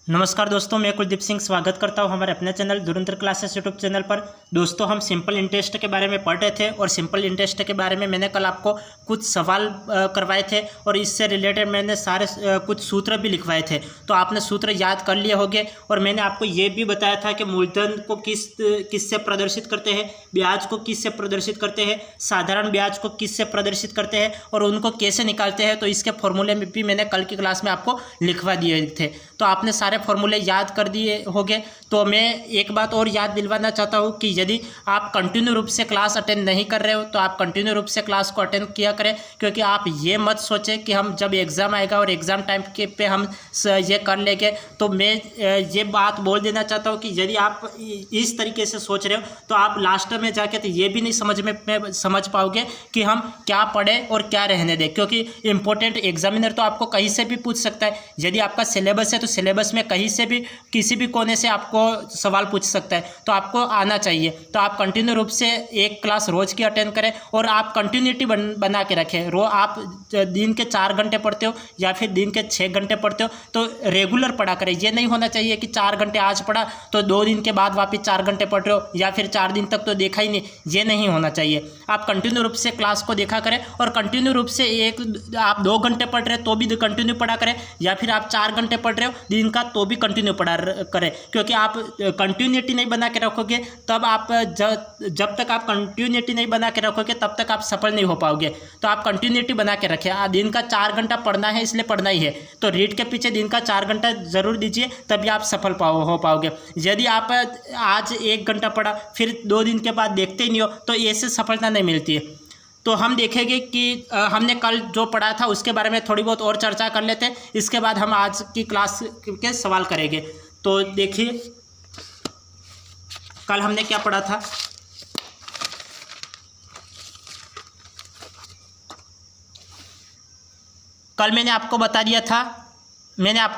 नमस्कार दोस्तों, मैं कुलदीप सिंह स्वागत करता हूं हमारे अपने चैनल धुरंधर क्लासेस यूट्यूब चैनल पर। दोस्तों, हम सिंपल इंटरेस्ट के बारे में पढ़ रहे थे और सिंपल इंटरेस्ट के बारे में मैंने कल आपको कुछ सवाल करवाए थे और इससे रिलेटेड मैंने सारे कुछ सूत्र भी लिखवाए थे। तो आपने सूत्र याद कर लिए होंगे और मैंने आपको ये भी बताया था कि मूलधन को किससे प्रदर्शित करते हैं, ब्याज को किससे प्रदर्शित करते हैं, साधारण ब्याज को किससे प्रदर्शित करते हैं और उनको कैसे निकालते हैं। तो इसके फॉर्मूले में भी मैंने कल की क्लास में आपको लिखवा दिए थे। तो आपने सारे फॉर्मूले याद कर दिए होंगे। तो मैं एक बात और याद दिलवाना चाहता हूँ कि यदि आप कंटिन्यू रूप से क्लास अटेंड नहीं कर रहे हो तो आप कंटिन्यू रूप से क्लास को अटेंड किया करें, क्योंकि आप ये मत सोचें कि हम जब एग्ज़ाम आएगा और एग्ज़ाम टाइम के पे हम ये कर लेंगे। तो मैं ये बात बोल देना चाहता हूँ कि यदि आप इस तरीके से सोच रहे हो तो आप लास्ट में जाके तो ये भी नहीं समझ पाओगे कि हम क्या पढ़ें और क्या रहने दें, क्योंकि इंपॉर्टेंट एग्जामिनर तो आपको कहीं से भी पूछ सकता है। यदि आपका सिलेबस है तो सिलेबस में कहीं से भी किसी भी कोने से आपको सवाल पूछ सकता है, तो आपको आना चाहिए। तो आप कंटिन्यू रूप से एक क्लास रोज़ की अटेंड करें और आप कंटिन्यूटी बना के रखें। आप दिन के 4 घंटे पढ़ते हो या फिर दिन के 6 घंटे पढ़ते हो तो रेगुलर पढ़ा करें। ये नहीं होना चाहिए कि 4 घंटे आज पढ़ा तो 2 दिन के बाद वापस 4 घंटे पढ़ रहे हो या फिर 4 दिन तक तो देखा ही नहीं। ये नहीं होना चाहिए। आप कंटिन्यू रूप से क्लास को देखा करें और कंटिन्यू रूप से आप 2 घंटे पढ़ रहे हो तो भी कंटिन्यू पढ़ा करें, या फिर आप 4 घंटे पढ़ रहे हो दिन का तो भी कंटिन्यू पढ़ा करें। क्योंकि आप कंटिन्यूटी नहीं बना के रखोगे तब आप जब तक आप कंटिन्यूटी नहीं बना के रखोगे तब तक आप सफल नहीं हो पाओगे। तो आप कंटिन्यूटी बना के रखें। दिन का 4 घंटा पढ़ना है, इसलिए पढ़ना ही है। तो रीड के पीछे दिन का 4 घंटा जरूर दीजिए, तभी आप सफल हो पाओगे। यदि आप आज 1 घंटा पढ़ा फिर 2 दिन के बाद देखते ही नहीं हो तो ऐसे सफलता नहीं मिलती है। तो हम देखेंगे कि हमने कल जो पढ़ा था उसके बारे में थोड़ी बहुत और चर्चा कर लेते हैं। इसके बाद हम आज की क्लास के सवाल करेंगे। तो देखिए, कल हमने क्या पढ़ा था। कल मैंने आपको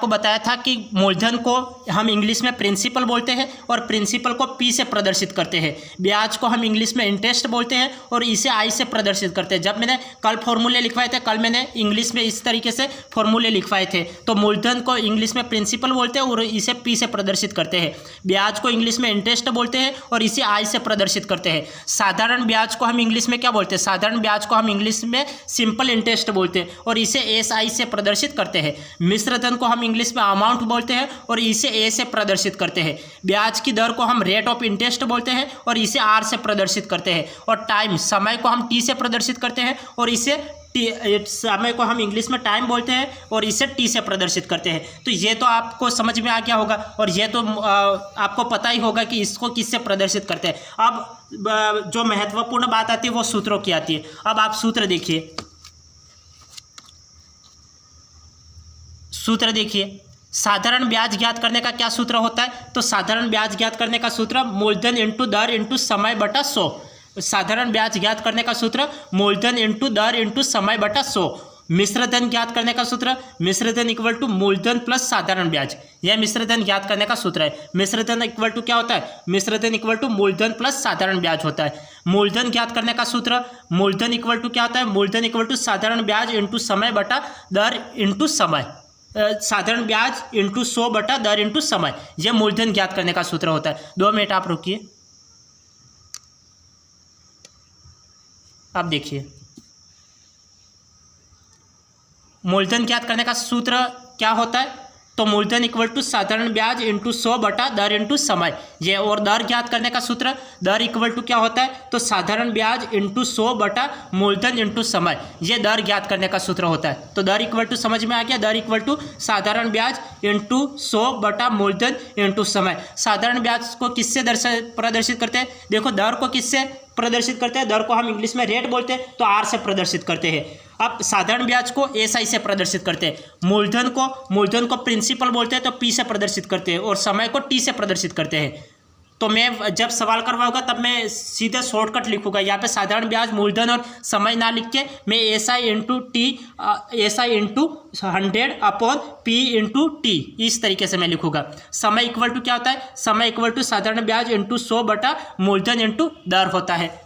बताया था कि मूलधन को हम इंग्लिश में प्रिंसिपल बोलते हैं और प्रिंसिपल को पी से प्रदर्शित करते हैं। ब्याज को हम इंग्लिश में इंटरेस्ट बोलते हैं और इसे आई से प्रदर्शित करते हैं। जब मैंने कल फॉर्मूले लिखवाए थे, कल मैंने इंग्लिश में इस तरीके से फॉर्मूले लिखवाए थे। तो मूलधन को इंग्लिश में प्रिंसिपल बोलते हैं और इसे पी से प्रदर्शित करते हैं। ब्याज को इंग्लिश में इंटरेस्ट बोलते हैं और इसे आई से प्रदर्शित करते हैं। साधारण ब्याज को हम इंग्लिश में क्या बोलते हैं? साधारण ब्याज को हम इंग्लिश में सिंपल इंटरेस्ट बोलते हैं और इसे एस आई से प्रदर्शित करते हैं। मिश्र को हम इंग्लिश में अमाउंट बोलते हैं और इसे ए से प्रदर्शित करते हैं। ब्याज की दर को हम रेट ऑफ इंटरेस्ट बोलते हैं और इसे आर से प्रदर्शित करते हैं। और टाइम, समय को हम टी से प्रदर्शित करते हैं और इसे समय को हम इंग्लिश में टाइम बोलते हैं और इसे टी से प्रदर्शित करते हैं। तो ये तो आपको समझ में आ गया होगा और ये तो आपको पता ही होगा कि इसको किससे प्रदर्शित करते हैं। अब जो महत्वपूर्ण बात आती है वो सूत्रों की आती है। अब आप सूत्र देखिए, साधारण ब्याज ज्ञात करने का क्या सूत्र होता है? तो साधारण ब्याज ज्ञात करने का सूत्र मूलधन इंटू दर इंटू समय बटा 100। साधारण ब्याज ज्ञात करने का सूत्र मूलधन इंटू दर इंटू समय बटा 100। मिश्रधन ज्ञात करने का सूत्र मिश्रधन इक्वल टू मूलधन प्लस साधारण ब्याज। यह मिश्रधन ज्ञात करने का सूत्र है। मिश्रधन इक्वल टू क्या होता है? मिश्रधन इक्वल टू मूलधन प्लस साधारण ब्याज होता है। मूलधन ज्ञात करने का सूत्र मूलधन इक्वल टू क्या होता है? मूलधन इक्वल टू साधारण ब्याज इंटू समय बटा दर इंटू समय। साधारण ब्याज इंटू 100 बटा दर इंटू समय, यह मूलधन ज्ञात करने का सूत्र होता है। 2 मिनट आप रुकिए। अब देखिए, मूलधन ज्ञात करने का सूत्र क्या होता है? तो मूलधन इक्वल टू साधारण ब्याज इंटू 100 बटा दर इंटू समय। ये और दर ज्ञात करने का सूत्र दर इक्वल टू क्या होता है? तो साधारण ब्याज इंटू 100 बटा मूलधन इंटू समय। ये दर ज्ञात करने का सूत्र होता है। तो दर इक्वल टू समझ में आ गया। दर इक्वल टू साधारण ब्याज इंटू 100 बटा मूलधन इंटू समय। साधारण ब्याज को किससे प्रदर्शित करते हैं? देखो, दर को किससे प्रदर्शित करते हैं? दर को हम इंग्लिश में रेट बोलते हैं तो आर से प्रदर्शित करते हैं। अब साधारण ब्याज को एस आई से प्रदर्शित करते हैं। मूलधन को प्रिंसिपल बोलते हैं तो पी से प्रदर्शित करते हैं और समय को टी से प्रदर्शित करते हैं। तो मैं जब सवाल करवाऊंगा तब मैं सीधे शॉर्टकट लिखूंगा। यहाँ पे साधारण ब्याज, मूलधन और समय ना लिख के मैं S I into 100 upon P into T, इस तरीके से मैं लिखूंगा। समय इक्वल टू क्या होता है? समय इक्वल टू साधारण ब्याज इंटू 100 बटा मूलधन इंटू दर होता है।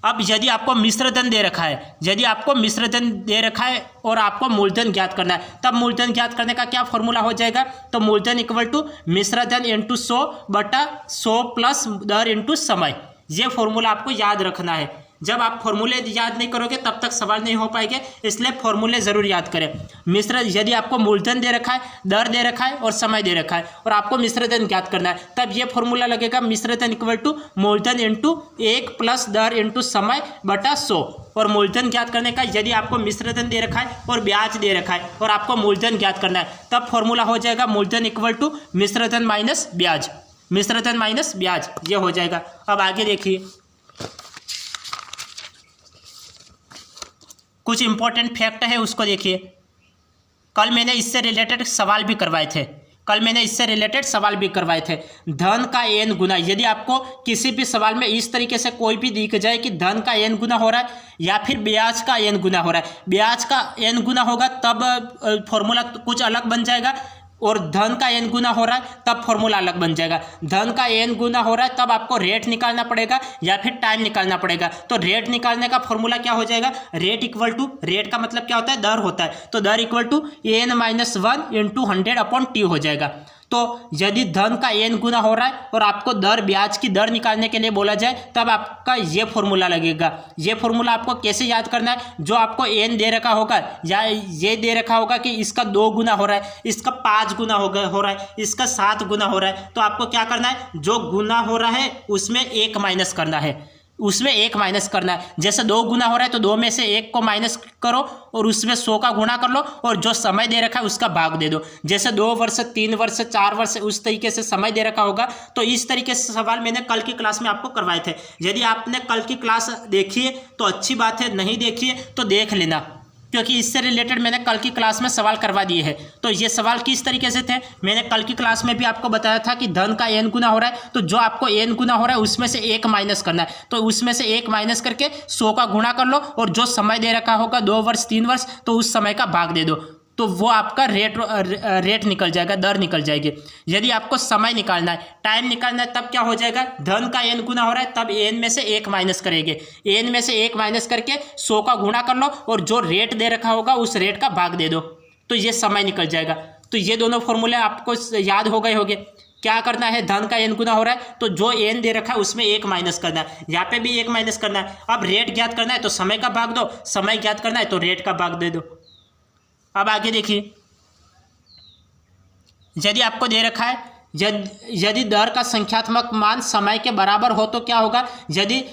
अब यदि आपको मिश्र धन दे रखा है, यदि आपको मिश्र धन दे रखा है और आपको मूलधन ज्ञात करना है, तब मूलधन ज्ञात करने का क्या फॉर्मूला हो जाएगा? तो मूलधन इक्वल टू मिश्र धन इंटू 100/100 प्लस दर इंटू समय। ये फॉर्मूला आपको याद रखना है। जब आप फॉर्मूले याद नहीं करोगे तब तक सवाल नहीं हो पाएंगे, इसलिए फॉर्मूले जरूर याद करें। मिश्र, यदि आपको मूलधन दे रखा है, दर दे रखा है और समय दे रखा है और आपको मिश्र धन ज्ञात करना है, तब ये फॉर्मूला लगेगा मिश्र धन इक्वल टू मूलधन इंटू 1 प्लस दर इंटू समय बटा 100। और मूलधन ज्ञात करने का, यदि आपको मिश्र धन दे रखा है और ब्याज दे रखा है और आपको मूलधन ज्ञात करना है, तब फॉर्मूला हो जाएगा मूलधन इक्वल टू मिश्र धन माइनस ब्याज, मिश्र धन माइनस ब्याज, ये हो जाएगा। अब आगे देखिए, कुछ इंपॉर्टेंट फैक्ट है उसको देखिए। कल मैंने इससे रिलेटेड सवाल भी करवाए थे, धन का n गुना। यदि आपको किसी भी सवाल में इस तरीके से कोई भी दिख जाए कि धन का n गुना हो रहा है या फिर ब्याज का n गुना हो रहा है, ब्याज का n गुना होगा तब फॉर्मूला कुछ अलग बन जाएगा, और धन का n गुना हो रहा है तब फॉर्मूला अलग बन जाएगा। धन का n गुना हो रहा है तब आपको रेट निकालना पड़ेगा या फिर टाइम निकालना पड़ेगा। तो रेट निकालने का फॉर्मूला क्या हो जाएगा? रेट इक्वल टू, रेट का मतलब क्या होता है? दर होता है। तो दर equal to n-1 into 100/t हो जाएगा। तो यदि धन का n गुना हो रहा है और आपको दर, ब्याज की दर निकालने के लिए बोला जाए, तब आपका ये फॉर्मूला लगेगा। ये फॉर्मूला आपको कैसे याद करना है? जो आपको n दे रखा होगा या ये दे रखा होगा कि इसका 2 गुना हो रहा है, इसका 5 गुना हो रहा है, इसका 7 गुना हो रहा है, तो आपको क्या करना है? जो गुना हो रहा है उसमें 1 माइनस करना है, उसमें 1 माइनस करना है। जैसे 2 गुना हो रहा है तो 2 में से 1 को माइनस करो और उसमें 100 का गुणा कर लो और जो समय दे रखा है उसका भाग दे दो। जैसे 2 वर्ष, 3 वर्ष, 4 वर्ष उस तरीके से समय दे रखा होगा। तो इस तरीके से सवाल मैंने कल की क्लास में आपको करवाए थे। यदि आपने कल की क्लास देखी है तो अच्छी बात है, नहीं देखी है तो देख लेना, क्योंकि इससे रिलेटेड मैंने कल की क्लास में सवाल करवा दिए हैं। तो ये सवाल किस तरीके से थे, मैंने कल की क्लास में भी आपको बताया था कि धन का n गुना हो रहा है, तो जो आपको n गुना हो रहा है उसमें से 1 माइनस करना है। तो उसमें से 1 माइनस करके 100 का गुणा कर लो और जो समय दे रखा होगा 2 वर्ष, 3 वर्ष, तो उस समय का भाग दे दो, तो वो आपका रेट निकल जाएगा, दर निकल जाएगी। यदि आपको समय निकालना है, टाइम निकालना है, तब क्या हो जाएगा? धन का n गुना हो रहा है तब n में से 1 माइनस करेंगे, n में से 1 माइनस करके 100 का गुणा कर लो और जो रेट दे रखा होगा उस रेट का भाग दे दो, तो ये समय निकल जाएगा। तो ये दोनों फॉर्मूले आपको याद हो गए होंगे। क्या करना है? धन का n गुना हो रहा है तो जो n दे रखा है उसमें 1 माइनस करना है, यहाँ पे भी 1 माइनस करना है। अब रेट ज्ञात करना है तो समय का भाग दो, समय ज्ञात करना है तो रेट का भाग दे दो। अब आगे देखिए, यदि आपको दे रखा है यदि दर का संख्यात्मक मान समय के बराबर हो तो क्या होगा? यदि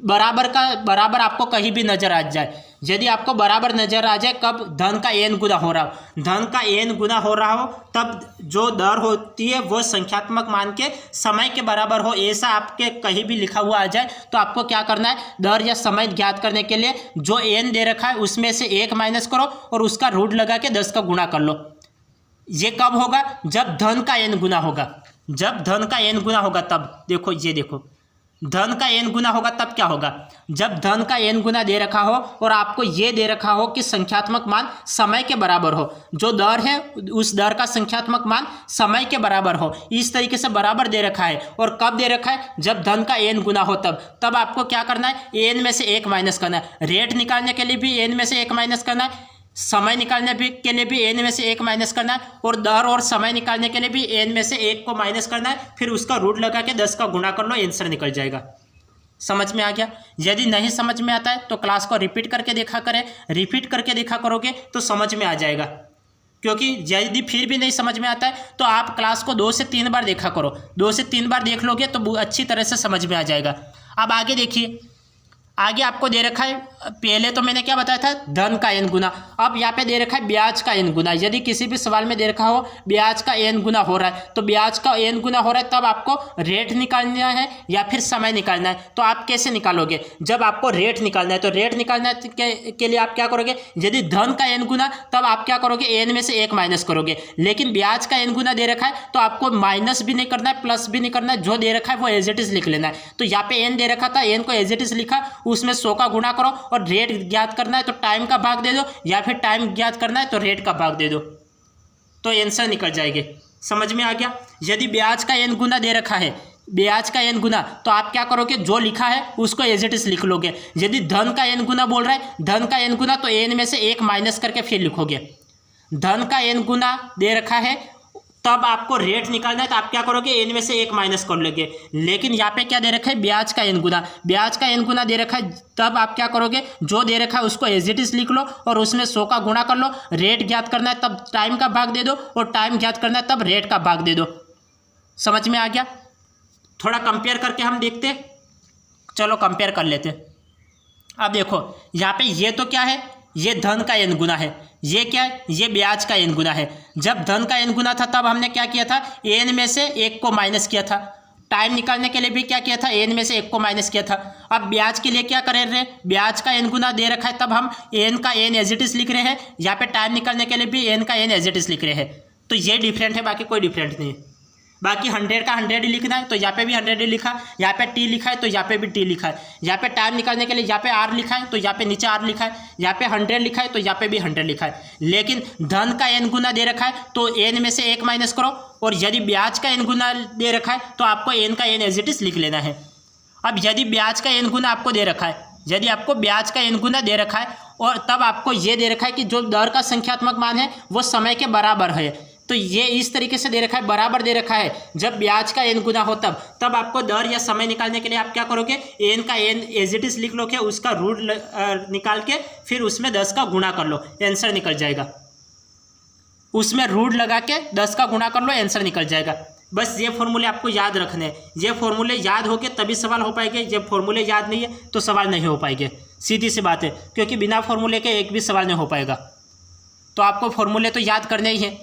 बराबर आपको कहीं भी नजर आ जाए, यदि आपको बराबर नजर आ जाए, कब? धन का n गुना हो रहा हो, धन का n गुना हो रहा हो, तब जो दर होती है वो संख्यात्मक मान के समय के बराबर हो, ऐसा आपके कहीं भी लिखा हुआ आ जाए, तो आपको क्या करना है? दर या समय ज्ञात करने के लिए जो n दे रखा है उसमें से 1 माइनस करो और उसका रूट लगा के 10 का गुणा कर लो। ये कब होगा? जब धन का n गुना होगा, जब धन का n गुना होगा तब। देखो, ये देखो, धन का n गुना होगा तब क्या होगा? जब धन का n गुना दे रखा हो और आपको ये दे रखा हो कि संख्यात्मक मान समय के बराबर हो, जो दर है उस दर का संख्यात्मक मान समय के बराबर हो, इस तरीके से बराबर दे रखा है। और कब दे रखा है? जब धन का n गुना हो तब आपको क्या करना है? n में से 1 माइनस करना है। रेट निकालने के लिए भी n में से 1 माइनस करना है, समय निकालने के लिए भी n में से 1 माइनस करना है, और दर और समय निकालने के लिए भी n में से 1 को माइनस करना है, फिर उसका रूट लगा के 10 का गुणा कर लो, आंसर निकल जाएगा। समझ में आ गया? यदि नहीं समझ में आता है तो क्लास को रिपीट करके देखा करें, रिपीट करके देखा करोगे तो समझ में आ जाएगा। क्योंकि यदि फिर भी नहीं समझ में आता है तो आप क्लास को 2 से 3 बार देखा करो, 2 से 3 बार देख लोगे तो अच्छी तरह से समझ में आ जाएगा। अब आगे देखिए, आगे आपको दे रखा है, पहले तो मैंने क्या बताया था? धन का n गुना। अब यहाँ पे दे रखा है ब्याज का n गुना। यदि किसी भी सवाल में दे रखा हो ब्याज का n गुना हो रहा है, तो ब्याज का n गुना हो रहा है तब आपको रेट निकालना है या फिर समय निकालना है। तो आप कैसे निकालोगे? जब आपको रेट निकालना है तो रेट निकालने के लिए आप क्या करोगे? यदि धन का n गुना, तब आप क्या करोगे? n में से 1 माइनस करोगे। लेकिन ब्याज का n गुना दे रखा है तो आपको माइनस भी नहीं करना है, प्लस भी नहीं करना है, जो दे रखा है वो एज इट इज लिख लेना है। तो यहाँ पे n दे रखा था, n को एज इट इज लिखा, उसमें 100 का गुणा करो, और रेट ज्ञात करना है तो टाइम का भाग दे दो, या फिर टाइम ज्ञात करना है तो रेट का भाग दे दो, तो आंसर निकल जाएंगे। समझ में आ गया? यदि ब्याज का n गुना दे रखा है, ब्याज का n गुना, तो आप क्या करोगे, जो लिखा है उसको एज इट इज लिख लोगे। यदि धन का n गुना बोल रहा है, धन का n गुना, तो n में से 1 माइनस करके फिर लिखोगे। धन का n गुना दे रखा है, तब आपको रेट निकालना है, तो आप क्या करोगे, n में से 1 माइनस कर लोगे। लेकिन यहाँ पे क्या दे रखा है, ब्याज का n गुना, ब्याज का n गुना दे रखा है, तब आप क्या करोगे, जो दे रखा है उसको एज इट इज लिख लो और उसमें 100 का गुणा कर लो। रेट ज्ञात करना है तब टाइम का भाग दे दो, और टाइम ज्ञात करना है तब रेट का भाग दे दो। समझ में आ गया? थोड़ा कंपेयर करके हम देखते, चलो कंपेयर कर लेते। अब देखो यहाँ पे ये तो क्या है, ये धन का n गुना है, ये क्या है, ये ब्याज का n गुना है। जब धन का n गुना था तब हमने क्या किया था, n में से 1 को माइनस किया था। टाइम निकालने के लिए भी क्या किया था, n में से 1 को माइनस किया था। अब ब्याज के लिए क्या कर रहे हैं, ब्याज का n गुना दे रखा है, तब हम n का n एज इट इज लिख रहे हैं। यहाँ पे टाइम निकालने के लिए भी n का n एज इट इज लिख रहे हैं। तो ये डिफरेंट है, बाकी कोई डिफरेंट नहीं है। बाकी 100 का 100 ही लिखना है, तो यहाँ पे भी 100 ही लिखा, यहाँ पे t लिखा है तो यहाँ पे भी t लिखा है। यहाँ पे टाइम निकालने के लिए यहाँ पे r लिखा है तो यहाँ पे नीचे r लिखा है, यहाँ पे 100 लिखा है तो यहाँ पे भी 100 लिखा है। लेकिन धन का n गुना दे रखा है तो n में से 1 माइनस करो, और यदि ब्याज का n गुना दे रखा है तो आपको n का n एज इट इज लिख लेना है। अब यदि ब्याज का n गुना आपको दे रखा है, यदि आपको ब्याज का n गुना दे रखा है और तब आपको ये दे रखा है कि जो दर का संख्यात्मक मान है वो समय के बराबर है, तो ये इस तरीके से दे रखा है, बराबर दे रखा है। जब ब्याज का n गुना हो तब आपको दर या समय निकालने के लिए आप क्या करोगे, n का n एज इट इज लिख लो, क्या उसका रूट निकाल के फिर उसमें 10 का गुणा कर लो, आंसर निकल जाएगा। उसमें रूट लगा के 10 का गुणा कर लो, आंसर निकल जाएगा। बस ये फॉर्मूले आपको याद रखने हैं। ये फॉर्मूले याद होके तभी सवाल हो पाएंगे, जब फॉर्मूले याद नहीं है तो सवाल नहीं हो पाएंगे, सीधी सी बात है, क्योंकि बिना फॉर्मूले के एक भी सवाल नहीं हो पाएगा। तो आपको फॉर्मूले तो याद करने ही हैं।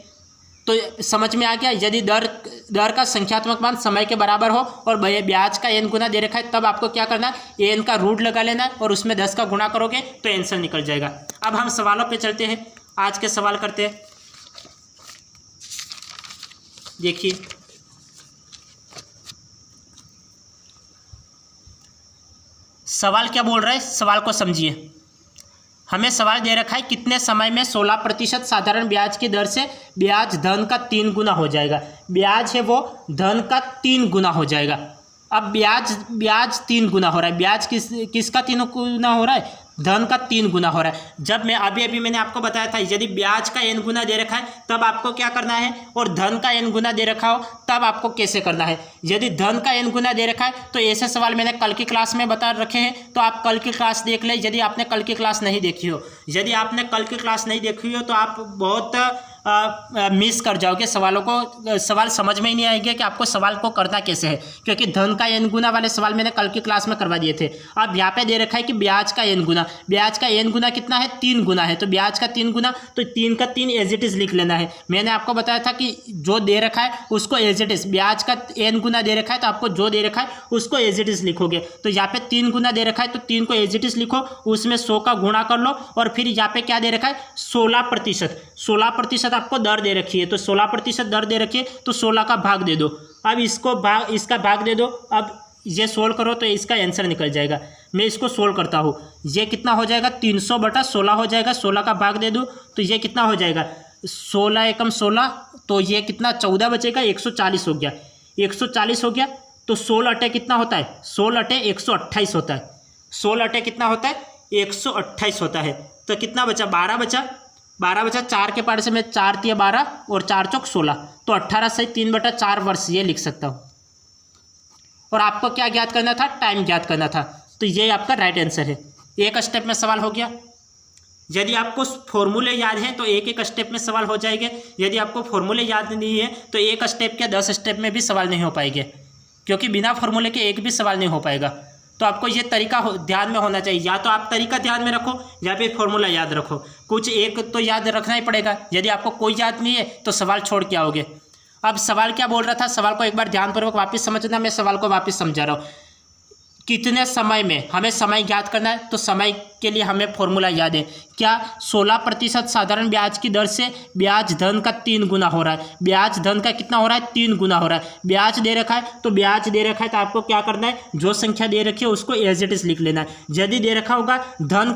तो समझ में आ गया, यदि दर का संख्यात्मक मान समय के बराबर हो और ब्याज का n गुना दे रखा है, तब आपको क्या करना है, n का रूट लगा लेना है और उसमें 10 का गुणा करोगे तो आंसर निकल जाएगा। अब हम सवालों पे चलते हैं, आज के सवाल करते हैं। देखिए सवाल क्या बोल रहा है, सवाल को समझिए। हमें सवाल दे रखा है, कितने समय में 16% साधारण ब्याज की दर से ब्याज धन का 3 गुना हो जाएगा। ब्याज है वो धन का 3 गुना हो जाएगा। अब ब्याज 3 गुना हो रहा है। ब्याज किसका 3 गुना हो रहा है, धन का 3 गुना हो रहा है। जब मैं अभी मैंने आपको बताया था, यदि ब्याज का n गुना दे रखा है तब आपको क्या करना है, और धन का n गुना दे रखा हो तब आपको कैसे करना है। यदि धन का n गुना दे रखा है तो ऐसे सवाल मैंने कल की क्लास में बता रखे हैं, तो आप कल की क्लास देख लें। यदि आपने कल की क्लास नहीं देखी हो, तो आप बहुत मिस कर जाओगे सवालों को, सवाल समझ में ही नहीं आएंगे कि आपको सवाल को करना कैसे है, क्योंकि धन का n गुना वाले सवाल मैंने कल की क्लास में करवा दिए थे। अब यहाँ पे दे रखा है कि ब्याज का n गुना, ब्याज का n गुना कितना है, 3 गुना है। तो ब्याज का 3 गुना, तो 3 का 3 एज इट इज लिख लेना है। मैंने आपको बताया था कि जो दे रखा है उसको एज इट इज, ब्याज का n गुना दे रखा है तो आपको जो दे रखा है उसको एज इट इज लिखोगे। तो यहाँ पे 3 गुना दे रखा है तो 3 को एज इट इज लिखो, उसमें 100 का गुणा कर लो, और फिर यहाँ पे क्या दे रखा है, 16% आपको दर दे रखी है। तो 16% दर दे रखी है तो 16 का भाग दे दो। अब इसका भाग दे दो। अब ये सोल्व करो तो इसका आंसर निकल जाएगा। मैं इसको सोल्व करता हूँ। ये कितना हो जाएगा, 300/16 हो जाएगा। 16 का भाग दे दो तो ये कितना हो जाएगा, 16 एकम 16, तो ये कितना 14 बचेगा, 140 हो गया। 140 हो गया तो 16 अटे कितना होता है, 16 अटे 128 होता है। 16 अटे कितना होता है, 128 होता है। तो कितना बचा, 12 बचा। 4 के पार से मैं 4 तिया 12 और 4 चौक 16, तो 18 से 3/4 वर्ष ये लिख सकता हूँ। और आपको क्या ज्ञात करना था, टाइम ज्ञात करना था। तो ये आपका राइट आंसर है। एक स्टेप में सवाल हो गया। यदि आपको फॉर्मूले याद है तो एक स्टेप में सवाल हो जाएंगे। यदि आपको फॉर्मूले याद नहीं है तो एक स्टेप के 10 स्टेप में भी सवाल नहीं हो पाएंगे, क्योंकि बिना फॉर्मूले के एक भी सवाल नहीं हो पाएगा। तो आपको ये तरीका ध्यान में होना चाहिए। या तो आप तरीका ध्यान में रखो या फिर फॉर्मूला याद रखो, कुछ एक तो याद रखना ही पड़ेगा। यदि आपको कोई याद नहीं है तो सवाल छोड़ के आओगे। अब सवाल क्या बोल रहा था, सवाल को एक बार ध्यानपूर्वक वापस समझना। मैं सवाल को वापस समझा रहा हूँ। कितने समय में हमें समय ज्ञात करना है, तो समय के लिए हमें फॉर्मूला याद है क्या, 16% साधारण ब्याज की दर से ब्याज धन का 3 गुना हो रहा है। ब्याज धन का कितना हो रहा है, 3 गुना हो रहा है। ब्याज दे रखा है तो ब्याज दे रखा है तो आपको क्या करना है, जो संख्या दे रखी है उसको एज इट इज लिख लेना है। यदि दे रखा होगा धन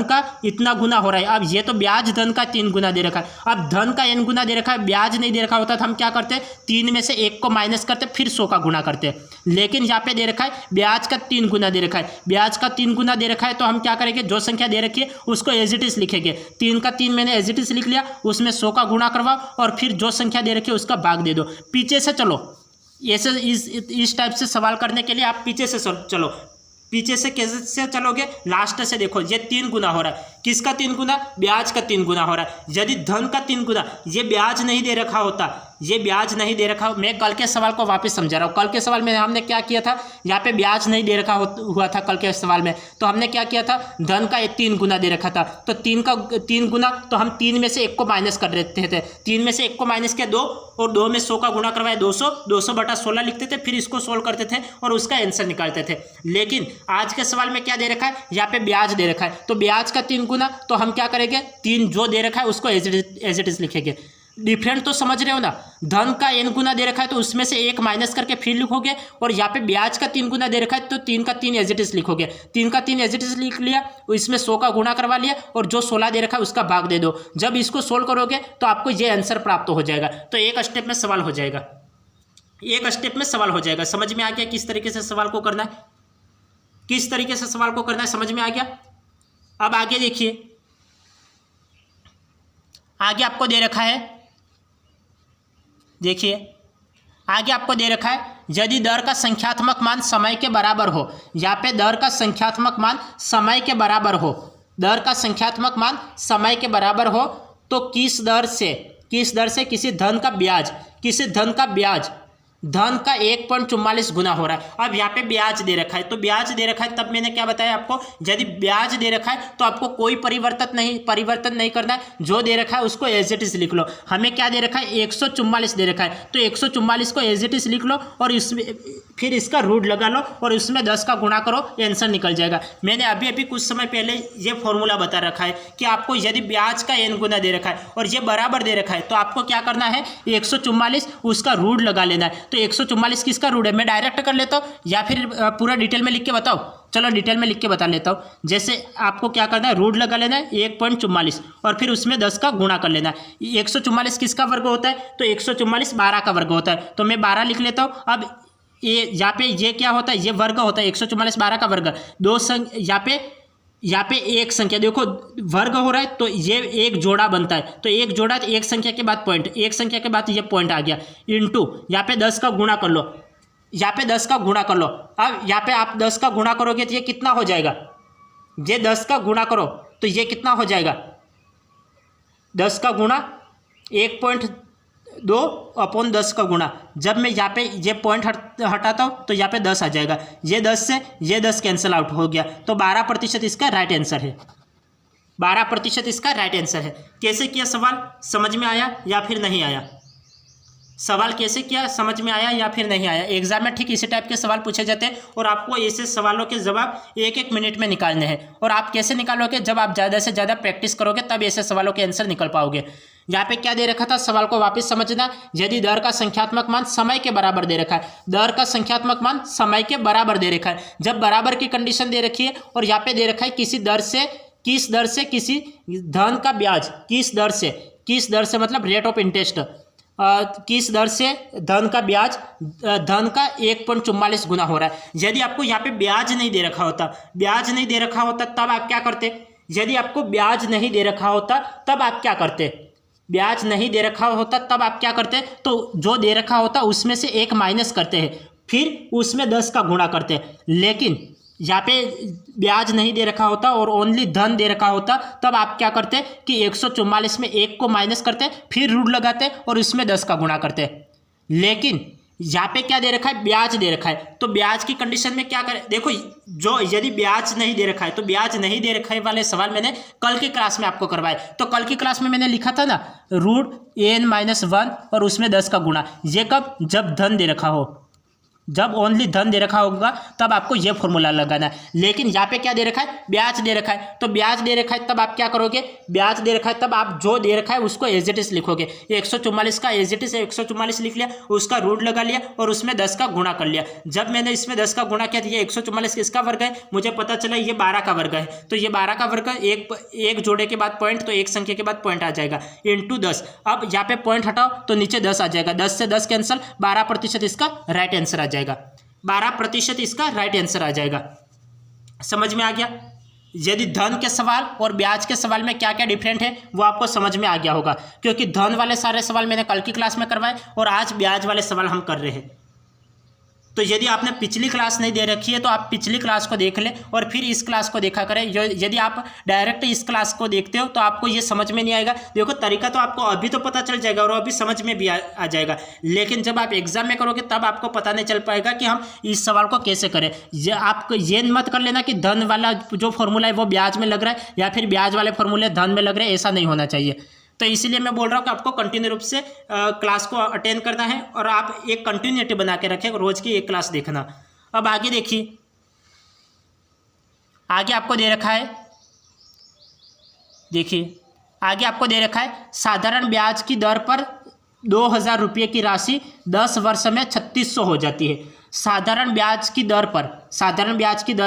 का इतना गुना हो रहा है, अब ये तो ब्याज धन का 3 गुना दे रखा है, अब धन का n गुना दे रखा है, ब्याज नहीं दे रखा होता तो हम क्या करते हैं, 3 में से 1 को माइनस करते फिर 100 का गुणा करते हैं। लेकिन यहाँ पे दे रखा है ब्याज का 3 गुना दे रखा है, ब्याज का 3 गुना दे रखा है तो हम क्या करेंगे, जो संख्या दे रखी है उसको एज इट इज लिखेंगे। 3 का 3 मैंने एज इट इज लिख लिया, उसमें 100 का गुणा करवाओ और फिर जो संख्या दे रखी है उसका भाग दे दो। पीछे से चलो, ऐसे इस टाइप से सवाल करने के लिए आप पीछे से चलो। पीछे से कैसे चलोगे, लास्ट से देखो, ये 3 गुना हो रहा है, किसका 3 गुना, ब्याज का 3 गुना हो रहा है। यदि धन का 3 गुना, ये ब्याज नहीं दे रखा होता, ये ब्याज नहीं दे रखा, मैं कल के सवाल को वापस समझा रहा हूँ। कल के सवाल में हमने क्या किया था, यहाँ पे ब्याज नहीं दे रखा हुआ था कल के सवाल में, तो हमने क्या किया था, धन का 3 गुना दे रखा था, तो 3 का 3 गुना, तो हम 3 में से 1 को माइनस कर देते थे। 3 में से 1 को माइनस किया 2, और 2 में 100 का गुणा करवाया 200, 200/16 लिखते थे, फिर इसको सोल्व करते थे और उसका आंसर निकालते थे। लेकिन आज के सवाल में क्या दे रखा है, यहाँ पे ब्याज दे रखा है, तो ब्याज का 3 गुना, तो हम क्या करेंगे, 3 जो दे रखा है उसको एज इट इज लिखेंगे। डिफरेंट तो समझ रहे हो ना, धन का n गुना दे रखा है तो उसमें से 1 माइनस करके फिर लिखोगे, और यहाँ पे ब्याज का 3 गुना दे रखा है तो 3 का 3 एज इट इज लिखोगे। 3 का 3 एज इट इज लिख लिया, इसमें 100 का गुणा करवा लिया और जो 16 दे रखा है उसका भाग दे दो। जब इसको सोल्व करोगे तो आपको ये आंसर प्राप्त हो जाएगा। तो एक स्टेप में सवाल हो जाएगा, एक स्टेप में सवाल हो जाएगा। समझ में आ गया किस तरीके से सवाल को करना है, किस तरीके से सवाल को करना है, समझ में आ गया। अब आगे देखिए, आगे आपको दे रखा है, देखिए आगे आपको दे रखा है, यदि दर का संख्यात्मक मान समय के बराबर हो, यहाँ पे दर का संख्यात्मक मान समय के बराबर हो, दर का संख्यात्मक मान समय के बराबर हो, तो किस दर से किसी धन का ब्याज धन का 1.44 गुना हो रहा है। अब यहाँ पे ब्याज दे रखा है, तो ब्याज दे रखा है, तब मैंने क्या बताया आपको, यदि ब्याज दे रखा है तो आपको कोई परिवर्तन नहीं करना है, जो दे रखा है उसको एज इट इज लिख लो। हमें क्या दे रखा है, 144 दे रखा है, तो 144 को एज इट इज लिख लो और इसमें फिर इसका रूट लगा लो और उसमें 10 का गुणा करो, आंसर निकल जाएगा। मैंने अभी कुछ समय पहले ये फॉर्मूला बता रखा है कि आपको यदि ब्याज का n गुना दे रखा है और ये बराबर दे रखा है तो आपको क्या करना है, 144 उसका रूट लगा लेना है। तो 144 किसका रूट है, मैं डायरेक्ट कर लेता हूँ या फिर पूरा डिटेल में लिख के बताओ। चलो डिटेल में लिख के बता लेता हूँ। जैसे आपको क्या करना है, रूट लगा लेना है 1.44 और फिर उसमें 10 का गुणा कर लेना है। 144 किसका वर्ग होता है, तो 144 12 का वर्ग होता है, तो मैं 12 लिख लेता हूँ। अब ये यहाँ पे ये क्या होता है, ये वर्ग होता है, 144 12 का वर्ग। यहाँ पे एक संख्या देखो वर्ग हो रहा है तो ये एक जोड़ा बनता है, तो एक जोड़ा, एक संख्या के बाद पॉइंट, एक संख्या के बाद ये पॉइंट आ गया, इंटू यहाँ पे 10 का गुणा कर लो, यहाँ पे 10 का गुणा कर लो। अब यहाँ पे आप 10 का गुणा करोगे तो ये कितना हो जाएगा, ये 10 का गुणा करो तो ये कितना हो जाएगा, 10 का गुणा 1.2/10 का गुणा। जब मैं यहाँ पे ये पॉइंट हटाता हूँ तो यहाँ पे 10 आ जाएगा, ये 10 से ये 10 कैंसिल आउट हो गया, तो 12% इसका राइट आंसर है। 12% इसका राइट आंसर है। कैसे किया सवाल, समझ में आया या फिर नहीं आया, सवाल कैसे किया, समझ में आया या फिर नहीं आया। एग्जाम में ठीक इसी टाइप के सवाल पूछे जाते हैं और आपको ऐसे सवालों के जवाब 1-1 मिनट में निकालने हैं। और आप कैसे निकालोगे, जब आप ज़्यादा से ज़्यादा प्रैक्टिस करोगे तब ऐसे सवालों के आंसर निकल पाओगे। यहाँ पे क्या दे रखा था, सवाल को वापस समझना। यदि दर का संख्यात्मक मान समय के बराबर दे रखा है, दर का संख्यात्मक मान समय के बराबर दे रखा है, जब बराबर की कंडीशन दे रखी है और यहाँ पे दे रखा है किस दर से किसी धन का ब्याज, किस दर से मतलब रेट ऑफ इंटरेस्ट, किस दर से धन का ब्याज धन का 1.44 गुना हो रहा है। यदि आपको यहाँ पे ब्याज नहीं दे रखा होता तब आप क्या करते, यदि आपको ब्याज नहीं दे रखा होता तब आप क्या करते, ब्याज नहीं दे रखा होता तब आप क्या करते, तो जो दे रखा होता उसमें से 1 माइनस करते हैं, फिर उसमें 10 का गुणा करते हैं। लेकिन यहाँ पे ब्याज नहीं दे रखा होता और ओनली धन दे रखा होता, तब आप क्या करते कि 144 में 1 को माइनस करते, फिर रूट लगाते और उसमें 10 का गुणा करते। लेकिन यहाँ पे क्या दे रखा है, ब्याज दे रखा है, तो ब्याज की कंडीशन में क्या करें, देखो जो यदि ब्याज नहीं दे रखा है तो ब्याज नहीं दे रखा है वाले सवाल मैंने कल की क्लास में आपको करवाए। तो कल की क्लास में मैंने लिखा था ना, रूट n-1 और उसमें 10 का गुणा। ये कब, जब धन दे रखा हो, जब ओनली धन दे रखा होगा तब आपको ये फॉर्मूला लगाना है। लेकिन यहाँ पे क्या दे रखा है, ब्याज दे रखा है, तो ब्याज दे रखा है तब आप क्या करोगे, ब्याज दे रखा है तब आप जो दे रखा है उसको एज इट इज लिखोगे। 144 का एज इट इज 144 लिख लिया, उसका रूट लगा लिया और उसमें 10 का गुणा कर लिया। जब मैंने इसमें 10 का गुणा किया तो ये 144 किसका वर्ग है, मुझे पता चला ये 12 का वर्ग है, तो ये 12 का वर्ग एक जोड़े के बाद पॉइंट, तो एक संख्या के बाद पॉइंट आ जाएगा इंटू 10। अब यहाँ पे पॉइंट हटाओ तो नीचे 10 आ जाएगा, 10 से 10 कैंसिल, 12% इसका राइट आंसर आ जाएगा, 12% इसका राइट आंसर आ जाएगा। समझ में आ गया। यदि धन के सवाल और ब्याज के सवाल में क्या क्या डिफरेंट है वो आपको समझ में आ गया होगा, क्योंकि धन वाले सारे सवाल मैंने कल की क्लास में करवाए और आज ब्याज वाले सवाल हम कर रहे हैं। तो यदि आपने पिछली क्लास नहीं दे रखी है तो आप पिछली क्लास को देख लें और फिर इस क्लास को देखा करें। यदि आप डायरेक्ट इस क्लास को देखते हो तो आपको ये समझ में नहीं आएगा। देखो तरीका तो आपको अभी तो पता चल जाएगा और अभी समझ में भी आ जाएगा, लेकिन जब आप एग्जाम में करोगे तब आपको पता नहीं चल पाएगा कि हम इस सवाल को कैसे करें। आपको ये मत कर लेना कि धन वाला जो फॉर्मूला है वो ब्याज में लग रहा है या फिर ब्याज वाले फॉर्मूले धन में लग रहे हैं, ऐसा नहीं होना चाहिए। तो इसीलिए मैं बोल रहा हूँ कि आपको कंटिन्यू रूप से क्लास को अटेंड करना है और आप एक कंटिन्यूटी बना के रखें, रोज की एक क्लास देखना। अब आगे देखिए, आगे आपको दे रखा है, देखिए आगे आपको दे रखा है साधारण ब्याज की दर पर 2000 रुपये की राशि 10 वर्ष में 3600 हो जाती है। साधारण ब्याज की दर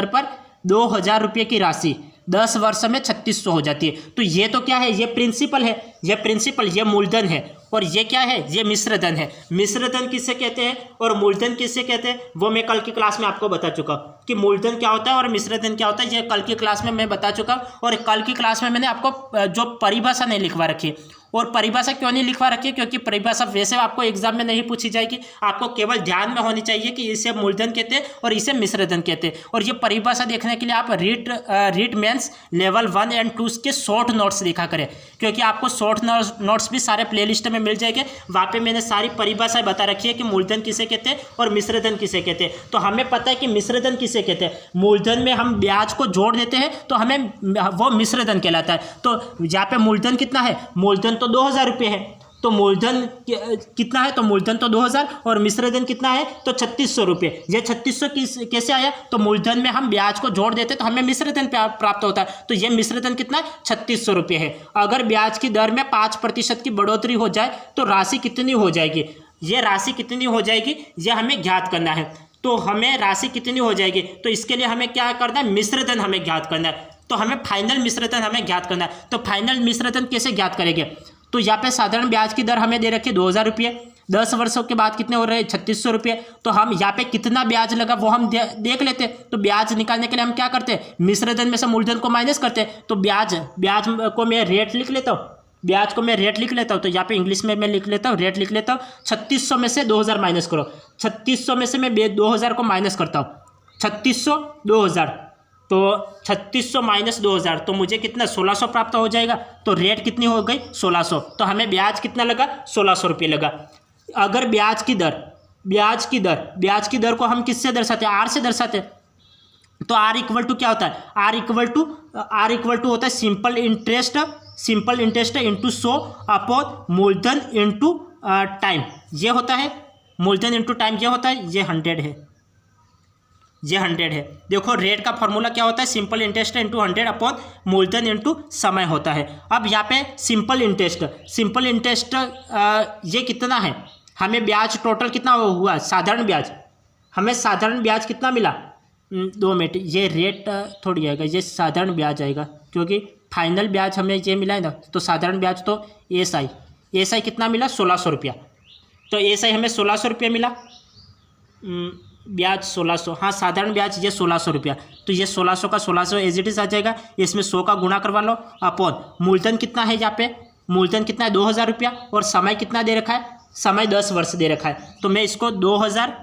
पर 2000 रुपये की राशि 10 वर्ष में 3600 हो जाती है। तो ये तो क्या है, ये प्रिंसिपल है, ये मूलधन है और ये क्या है, ये मिश्र धन है। मिश्र धन किसे कहते हैं और मूलधन किसे कहते हैं वो मैं कल की क्लास में आपको बता चुका हूँ कि मूलधन क्या होता है और मिश्र धन क्या होता है। ये कल की क्लास में मैं बता चुका हूँ और कल की क्लास में मैंने आपको जो परिभाषा नहीं लिखवा रखी, और परिभाषा क्यों नहीं लिखवा रखी, क्योंकि परिभाषा वैसे आपको एग्जाम में नहीं पूछी जाएगी, आपको केवल ध्यान में होनी चाहिए कि इसे मूलधन कहते हैं और इसे मिश्र धन कहते हैं। और ये परिभाषा देखने के लिए आप रीट मेंस लेवल 1 और 2 के शॉर्ट नोट्स देखा करें, क्योंकि आपको शॉर्ट नोट्स भी सारे प्लेलिस्ट में मिल जाएंगे। वहाँ पे मैंने सारी परिभाषाएं बता रखी है कि मूलधन किसे कहते हैं और मिश्र धन किसे कहते हैं। तो हमें पता है कि मिश्र धन किसे कहते हैं, मूलधन में हम ब्याज को जोड़ देते हैं तो हमें वो मिश्र धन कहलाता है। तो यहाँ पे मूलधन कितना है, मूलधन तो 2000 रुपये है, तो मूलधन कितना है, तो मूलधन तो 2000 और मिश्र धन कितना है तो 3600 रुपये। ये 3600 कैसे आया, तो मूलधन में हम ब्याज को जोड़ देते तो हमें मिश्र धन प्राप्त होता है। तो ये मिश्र धन कितना है, 3600 रुपये है। अगर ब्याज की दर में 5% की बढ़ोतरी हो जाए तो राशि कितनी हो जाएगी, ये राशि कितनी हो जाएगी ये हमें ज्ञात करना है। तो हमें राशि कितनी हो जाएगी, तो इसके लिए हमें क्या करना है, मिश्र धन हमें ज्ञात करना है। तो हमें फाइनल मिश्र धन हमें ज्ञात करना है। तो फाइनल मिश्र धन कैसे ज्ञात करेंगे, तो यहाँ पे साधारण ब्याज की दर हमें दे रखी है 2000 रुपये, 10 वर्षों के बाद कितने हो रहे हैं 3600 रुपये। तो हम यहाँ पे कितना ब्याज लगा वो हम देख लेते हैं। तो ब्याज निकालने के लिए हम क्या करते हैं, मिश्र धन में से मूलधन को माइनस करते हैं। तो ब्याज को मैं रेट लिख लेता हूँ, तो यहाँ पे इंग्लिश में मैं लिख लेता हूँ, रेट लिख लेता हूँ। 3600 में से 2000 माइनस करो, 3600 में से मैं 2000 को माइनस करता हूँ, 3600 2000, तो 3600 माइनस 2000 तो मुझे कितना 1600 प्राप्त हो जाएगा। तो रेट कितनी हो गई 1600, तो हमें ब्याज कितना लगा 1600 रुपये लगा। अगर ब्याज की दर को हम किससे दर्शाते हैं, आर से दर्शाते हैं। तो आर इक्वल टू क्या होता है, आर इक्वल टू होता है सिंपल इंटरेस्ट इंटू 100 अपॉन मूलधन इंटू टाइम, ये होता है मूलधन इंटू टाइम, ये होता है, ये 100 है। देखो रेट का फॉर्मूला क्या होता है, सिंपल इंटरेस्ट इंटू 100 अपॉन मूलधन इंटू समय होता है। अब यहाँ पे सिंपल इंटरेस्ट ये कितना है, हमें ब्याज टोटल कितना हुआ, हमें साधारण ब्याज कितना मिला, 2 मिनट, ये रेट थोड़ी आएगा, ये साधारण ब्याज आएगा, क्योंकि फाइनल ब्याज हमें ये मिला है ना। तो साधारण ब्याज तो एस आई कितना मिला 1600 रुपया, तो एस आई हमें 1600 रुपया मिला, ब्याज 1600, हाँ साधारण ब्याज ये 1600 रुपया। तो ये 1600 का 1600 एज इट इज आ जाएगा, इसमें 100 का गुणा करवा लो अपॉन मूलधन कितना है, यहाँ पे मूलधन कितना है 2000 रुपया और समय कितना दे रखा है, समय 10 वर्ष दे रखा है। तो मैं इसको 2000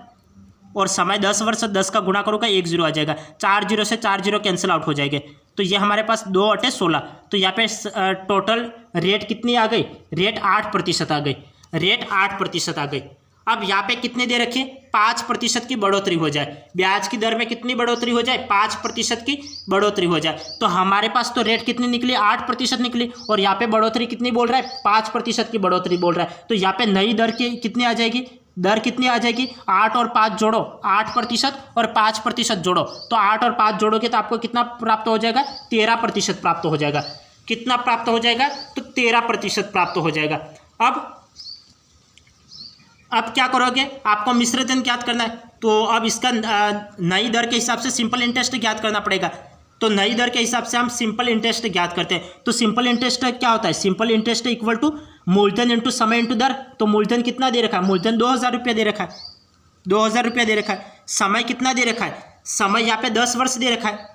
और समय 10 वर्ष 10 का गुणा करूँगा 1 0 आ जाएगा, 4 0 से 4 0 कैंसिल आउट हो जाएंगे। तो ये हमारे पास 2 8 16, तो यहाँ पे टोटल रेट कितनी आ गई, रेट 8% आ गई। अब यहाँ पे कितने दे रखे, 5% की बढ़ोतरी हो जाए, ब्याज की दर में कितनी बढ़ोतरी हो जाए, 5% की बढ़ोतरी हो जाए। तो हमारे पास तो रेट कितनी निकली 8% निकली, और यहाँ पे बढ़ोतरी कितनी बोल रहा है 5% की बढ़ोतरी बोल रहा है। तो यहाँ पे नई दर की कितनी आ जाएगी, दर कितनी आ जाएगी, 8 और 5 जोड़ो, 8% और 5% जोड़ो, तो 8 और 5 जोड़ोगे तो आपको कितना प्राप्त हो जाएगा, 13% प्राप्त हो जाएगा। कितना प्राप्त हो जाएगा, तो 13% प्राप्त हो जाएगा। अब क्या करोगे, आपको मिश्र धन ज्ञात करना है, तो अब इसका नई दर के हिसाब से सिंपल इंटरेस्ट ज्ञात करना पड़ेगा। तो नई दर के हिसाब से हम सिंपल इंटरेस्ट ज्ञात करते हैं। तो सिंपल इंटरेस्ट क्या होता है, सिंपल इंटरेस्ट इक्वल टू मूलधन इंटू समय इंटू दर। तो मूलधन कितना दे रखा है, मूलधन 2000 रुपया दे रखा है, 2000 रुपया दे रखा है। समय कितना दे रखा है, समय यहाँ पे 10 वर्ष दे रखा है,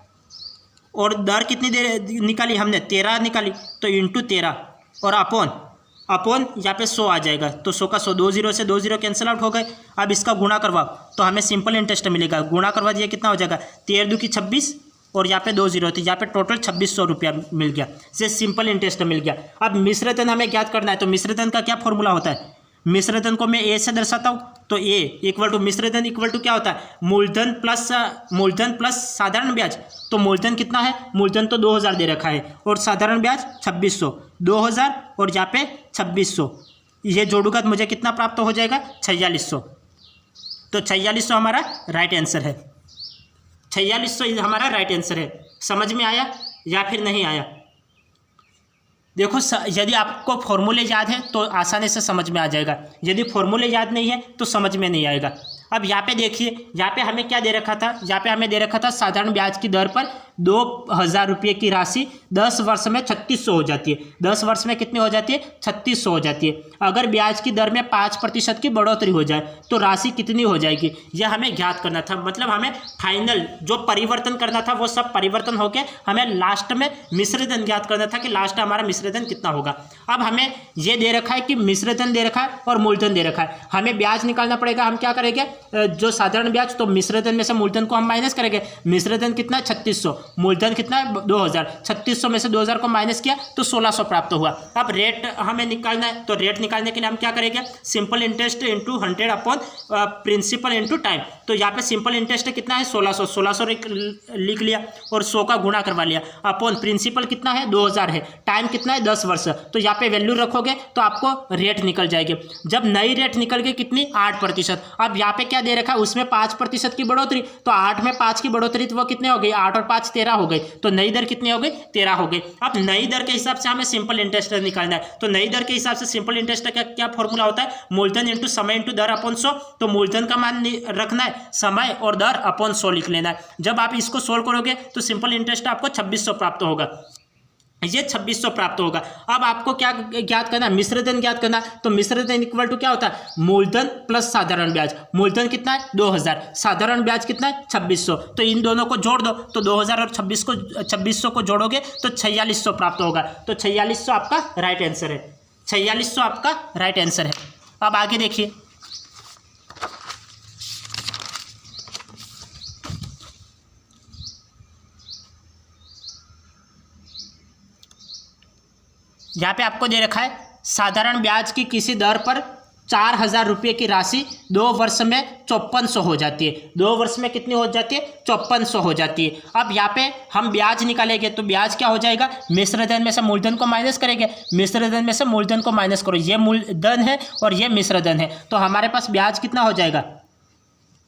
और दर कितनी दे निकाली हमने, 13 निकाली, तो इंटू 13 और अपॉन यहाँ पे 100 आ जाएगा। तो 100 का 100, 2 जीरो से 2 जीरो कैंसिल आउट हो गए। अब इसका गुणा करवाओ तो हमें सिंपल इंटरेस्ट मिलेगा। गुणा करवा दिया कितना हो जाएगा, 13 दूनी 26 और यहाँ पे 2 जीरो थी, यहाँ पे टोटल 2600 रुपया मिल गया, ये सिंपल इंटरेस्ट मिल गया। अब मिश्र धन हमें ज्ञात करना है, तो मिश्र धन का क्या फॉर्मूला होता है, मिश्र धन को मैं ए से दर्शाता हूँ। तो ए इक्वल टू मिश्र धन इक्वल टू क्या होता है, मूलधन प्लस साधारण ब्याज। तो मूलधन कितना है, मूलधन तो 2000 दे रखा है, और साधारण ब्याज 2600, 2000 और यहाँ पे 2600, ये जोड़ूंगा तो मुझे कितना प्राप्त हो जाएगा, 4600। तो 4600 हमारा राइट आंसर है, 4600 हमारा राइट आंसर है। समझ में आया या फिर नहीं आया। देखो यदि आपको फॉर्मूले याद है तो आसानी से समझ में आ जाएगा, यदि फॉर्मूले याद नहीं है तो समझ में नहीं आएगा। अब यहाँ पे देखिए, यहाँ पे हमें क्या दे रखा था, यहाँ पे हमें दे रखा था साधारण ब्याज की दर पर 2000 रुपये की राशि 10 वर्ष में 3600 हो जाती है। 10 वर्ष में कितनी हो जाती है, 3600 हो जाती है। अगर ब्याज की दर में 5% की बढ़ोतरी हो जाए तो राशि कितनी हो जाएगी, यह हमें ज्ञात करना था। मतलब हमें फाइनल जो परिवर्तन करना था वो सब परिवर्तन होकर हमें लास्ट में मिश्रधन ज्ञात करना था कि लास्ट हमारा मिश्रधन कितना होगा। अब हमें ये दे रखा है कि मिश्रधन दे रखा है और मूलधन दे रखा है, हमें ब्याज निकालना पड़ेगा। हम क्या करेंगे, जो साधारण ब्याज, तो मिश्रधन में से मूलधन को हम माइनस करेंगे। मिश्रधन कितना है, 3600, मूलधन कितना है, 2000। 3600 में से 2000 को माइनस किया तो 1600 प्राप्त हुआ। अब रेट हमें निकालना है, तो रेट निकालने के लिए हम क्या करेंगे, simple interest into 100 upon principal into time. तो यहाँ पे सिंपल इंटरेस्ट कितना है, 1600 लिख लिया और 100 का गुणा करवा लिया, अपॉन प्रिंसिपल कितना है, 2000 है, टाइम कितना है, 10 वर्ष। तो यहाँ पे वैल्यू रखोगे तो आपको रेट निकल जाएगी। जब नई रेट निकल गई कितनी, 8%। अब यहाँ पे क्या दे रखा है, उसमें 5% की बढ़ोतरी, तो 8 में 5 की बढ़ोतरी तो वो कितने हो गई, 8 और 5 13 हो गई। तो नई दर कितनी हो गई, 13 हो गई। अब नई दर के हिसाब से हमें सिंपल इंटरेस्ट निकालना है। तो नई दर के हिसाब से सिंपल इंटरेस्ट का क्या फॉर्मूला होता है, मूलधन इंटू समय इंटू दर अपॉन 100। तो मूलधन का मान रखना है, समय और दर अपॉन 100 लिख लेना है। जब आप इसको सोल्व करोगे तो सिंपल इंटरेस्ट आपको 2600 प्राप्त होगा, ये 2600 प्राप्त होगा। अब आपको क्या ज्ञात करना है, मिश्रधन ज्ञात करना। तो मिश्रधन इक्वल टू क्या होता है, मूलधन प्लस साधारण ब्याज। मूलधन कितना है, 2000, साधारण ब्याज कितना है, 2600। तो इन दोनों को जोड़ दो, तो 2000 और 2600 को जोड़ोगे तो 4600 प्राप्त होगा। तो 4600 आपका राइट आंसर है, 4600 आपका राइट आंसर है। अब आगे देखिए, यहाँ पे आपको दे रखा है साधारण ब्याज की किसी दर पर 4000 रुपये की राशि 2 वर्ष में 5400 हो जाती है। 2 वर्ष में कितनी हो जाती है, 5400 हो जाती है। अब यहाँ पे हम ब्याज निकालेंगे तो ब्याज क्या हो जाएगा, मिश्रधन में से मूलधन को माइनस करेंगे। मिश्रधन में से मूलधन को माइनस करो, ये मूलधन है और ये मिश्रधन है, तो हमारे पास ब्याज कितना हो जाएगा,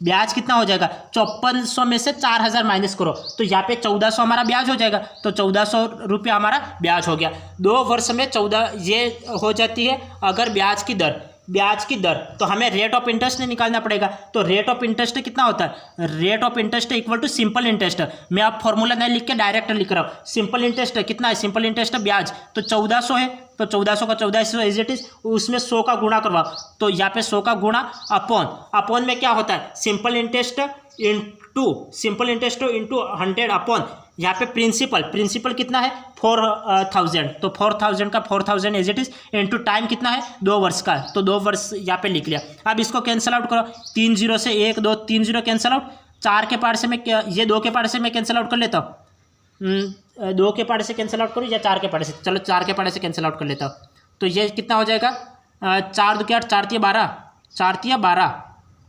ब्याज कितना हो जाएगा, 5400 में से 4000 माइनस करो तो यहाँ पे 1400 हमारा ब्याज हो जाएगा। तो 1400 रुपया हमारा ब्याज हो गया। 2 वर्ष में 14 ये हो जाती है। अगर ब्याज की दर तो हमें रेट ऑफ इंटरेस्ट निकालना पड़ेगा। तो रेट ऑफ इंटरेस्ट कितना होता है, rate of interest equal to simple interest. मैं अब फॉर्मूला नहीं लिख के डायरेक्ट लिख रहा हूँ। सिंपल इंटरेस्ट कितना है, सिंपल इंटरेस्ट ब्याज तो 1400 है, तो 1400 का 1400 एज इट इज, उसमें 100 का गुणा करवाओ। तो यहाँ पे 100 का गुणा अपॉन में क्या होता है, सिंपल इंटरेस्ट इंटू 100 अपॉन यहाँ पे प्रिंसिपल कितना है, 4000। तो 4000 का 4000 as it is into time कितना है, 2 वर्ष का, तो 2 वर्ष यहाँ पे लिख लिया। अब इसको कैंसिल आउट करो, 3 0 से 1 2 3 0 कैंसिल आउट। 4 के पार्ट से मैं ये 2 के पार्ट से मैं कैंसिल आउट कर लेता हूँ। 2 के पार्ट से कैंसिल आउट करूँ या 4 के पार्ट से, चलो 4 के पार्ट से कैंसिल आउट कर लेता हूँ। तो ये कितना हो जाएगा, 4 2 के 8, 4 3 12, 4 3 12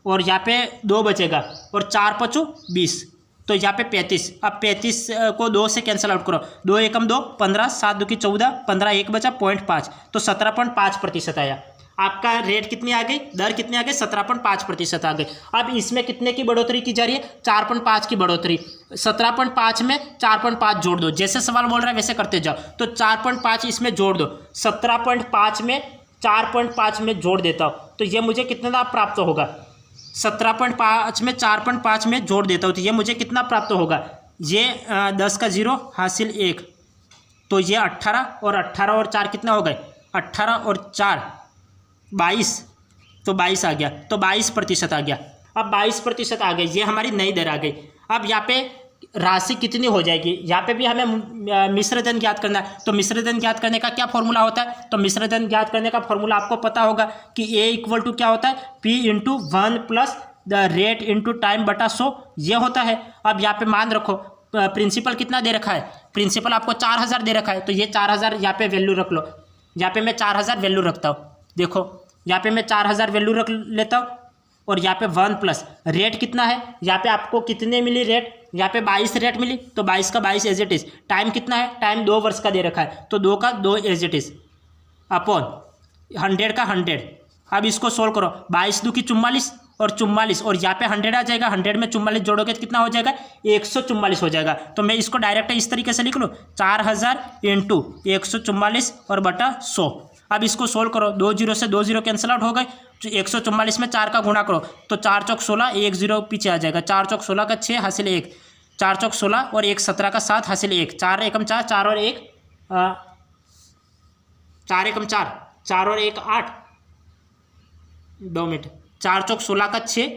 और यहाँ पे 2 बचेगा और 4 5 20, तो यहाँ पे 35। अब 35 को 2 से कैंसिल आउट करो, 2 एकम 2, 15, 7 2 की 14, 15 एक बचा 0.5, तो 17.5% आया। आपका रेट कितनी आ गई, दर कितनी आ गई, 17.5% आ गई। अब इसमें कितने की बढ़ोतरी की जा रही है, 4.5 की बढ़ोतरी। 17.5 में 4.5 जोड़ दो, जैसे सवाल बोल रहा है वैसे करते जाओ। तो 4.5 इसमें जोड़ दो, 17.5 में 4.5 में जोड़ देता हूँ, तो ये मुझे कितना प्राप्त होगा, 17.5 में 4.5 में जोड़ देता हूँ, तो ये मुझे कितना प्राप्त होगा, ये 10 का 0 हासिल 1, तो ये 18 और 18 और 4 कितना हो गए, 18 और 4 22, तो 22 आ गया, तो 22% आ गया। अब 22% आ गई, ये हमारी नई दर आ गई। अब यहाँ पे राशि कितनी हो जाएगी, यहाँ पे भी हमें मिश्र धन ज्ञात करना है। तो मिश्र धन ज्ञात करने का क्या फॉर्मूला होता है, तो मिश्र धन ज्ञात करने का फॉर्मूला आपको पता होगा कि A = क्या होता है, P/1 + the rate into time बटा 100, ये होता है। अब यहाँ पे मान रखो प्रिंसिपल कितना दे रखा है, प्रिंसिपल आपको 4000 दे रखा है, तो ये 4000 यहाँ पे वैल्यू रख लो। यहाँ पे मैं 4000 वैल्यू रखता हूँ, देखो यहाँ पे मैं 4000 वैल्यू रख लेता हूँ, और यहाँ पे 1 प्लस रेट कितना है, यहाँ पे आपको कितने मिली रेट, यहाँ पे 22 रेट मिली, तो 22 का 22 एज इट इज। टाइम कितना है, टाइम 2 वर्ष का दे रखा है, तो 2 का 2 एज इट इज अपॉन 100 का 100। अब इसको सोल्व करो, 22 2 की 44 और 44, और यहाँ पे 100 आ जाएगा, 100 में 44 जोड़ोगे तो कितना हो जाएगा, 144 हो जाएगा। तो मैं इसको डायरेक्ट इस तरीके से लिख लूँ, 4000 इंटू 144 और बटा 100। अब इसको सोल्व करो, 2 0 से 2 0 कैंसिल आउट हो गए, 144 में 4 का गुणा करो, तो 4 चौक 16, 1 0 पीछे आ जाएगा, 4 चौक 16 का 6 हासिल 1, 4 चौक 16 और 1 17 का 7 हासिल 1, 4 एकम 4, 4 और 1 4 एकम 4, 4 और 1 8, 2 मिनट, 4 चौक 16 का 6,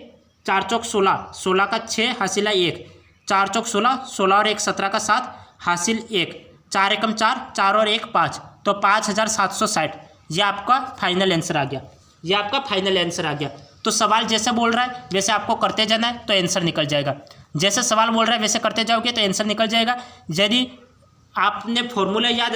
4 चौक 16, 16 का 6 हासिल 1, 4 चौक 16, 16 और 1 17 का 7 हासिल 1, 4 एकम 4, 4 और 1 5, तो 5760। ये आपका फाइनल आंसर आ गया, ये आपका फाइनल आंसर आ गया। तो सवाल जैसे बोल रहा है वैसे आपको करते जाना है, तो आंसर निकल जाएगा। जैसे सवाल बोल रहा है वैसे करते जाओगे तो आंसर निकल जाएगा। यदि आपने फॉर्मूला याद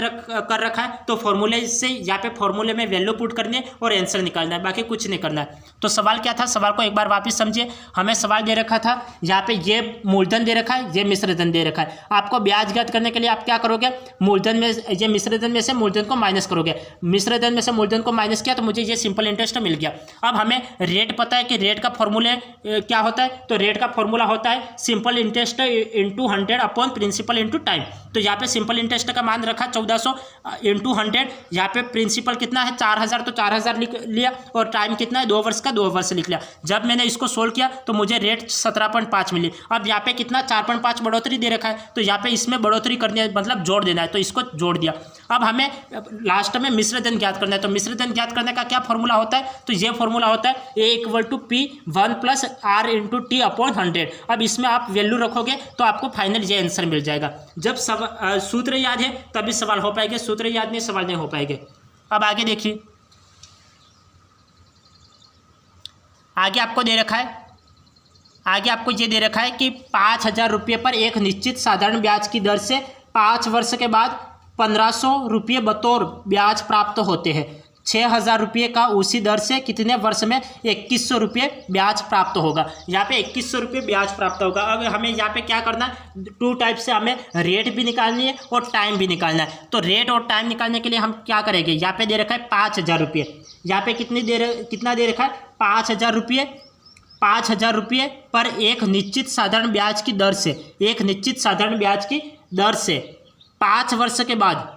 कर रखा है तो फॉर्मूले से यहाँ पे फॉर्मूले में वैल्यू पुट करनी है और आंसर निकालना है, बाकी कुछ नहीं करना है। तो सवाल क्या था, सवाल को एक बार वापस समझिए। हमें सवाल दे रखा था, यहाँ पे ये मूलधन दे रखा है, ये मिश्रधन दे रखा है। आपको ब्याज ज्ञात करने के लिए आप क्या करोगे, मूलधन में ये मिश्रधन में से मूलधन को माइनस करोगे, मिश्रधन में से मूलधन को माइनस किया तो मुझे ये सिंपल इंटरेस्ट मिल गया। अब हमें रेट पता है कि रेट का फॉर्मूले क्या होता है, तो रेट का फॉर्मूला होता है simple interest into 100 upon principal into time. तो यहाँ पे सिंपल इंटरेस्ट का मान रखा 1400 इंटू 100, यहाँ पे प्रिंसिपल कितना है 4000, तो 4000 लिख लिया, और टाइम कितना है 2 वर्ष का 2 वर्ष लिख लिया। जब मैंने इसको सोल्व किया तो मुझे रेट 17.5 मिली। अब यहाँ पे कितना 4.5 बढ़ोतरी दे रखा है, तो यहाँ पे इसमें बढ़ोतरी करनी है, मतलब जोड़ देना है, तो इसको जोड़ दिया। अब हमें लास्ट में मिश्रधन ज्ञात करना है, तो मिश्रधन ज्ञात करने का क्या फॉर्मूला होता है, तो ये फॉर्मूला होता है A = P1 + R × T upon 100। अब इसमें आप वैल्यू रखोगे तो आपको फाइनल ये आंसर मिल जाएगा। जब सूत्र याद है तभी सवाल हो पाएंगे, सूत्र याद नहीं सवाल नहीं हो पाएंगे। अब आगे देखिए, आगे आपको दे रखा है, आगे आपको ये दे रखा है कि 5000 रुपये पर एक निश्चित साधारण ब्याज की दर से 5 वर्ष के बाद 1500 रुपये बतौर ब्याज प्राप्त होते हैं। 6000 रुपये का उसी दर से कितने वर्ष में 2100 रुपये ब्याज प्राप्त होगा। यहाँ पे 2100 रुपये ब्याज प्राप्त होगा। अब हमें यहाँ पे क्या करना है, 2 टाइप से हमें रेट भी निकालनी है और टाइम भी निकालना है। तो रेट और टाइम निकालने के लिए हम क्या करेंगे, यहाँ पे दे रखा है 5000 रुपये, यहाँ पे कितना दे रखा है 5000 रुपये, 5000 रुपये पर एक निश्चित साधारण ब्याज की दर से, एक निश्चित साधारण ब्याज की दर से 5 वर्ष के बाद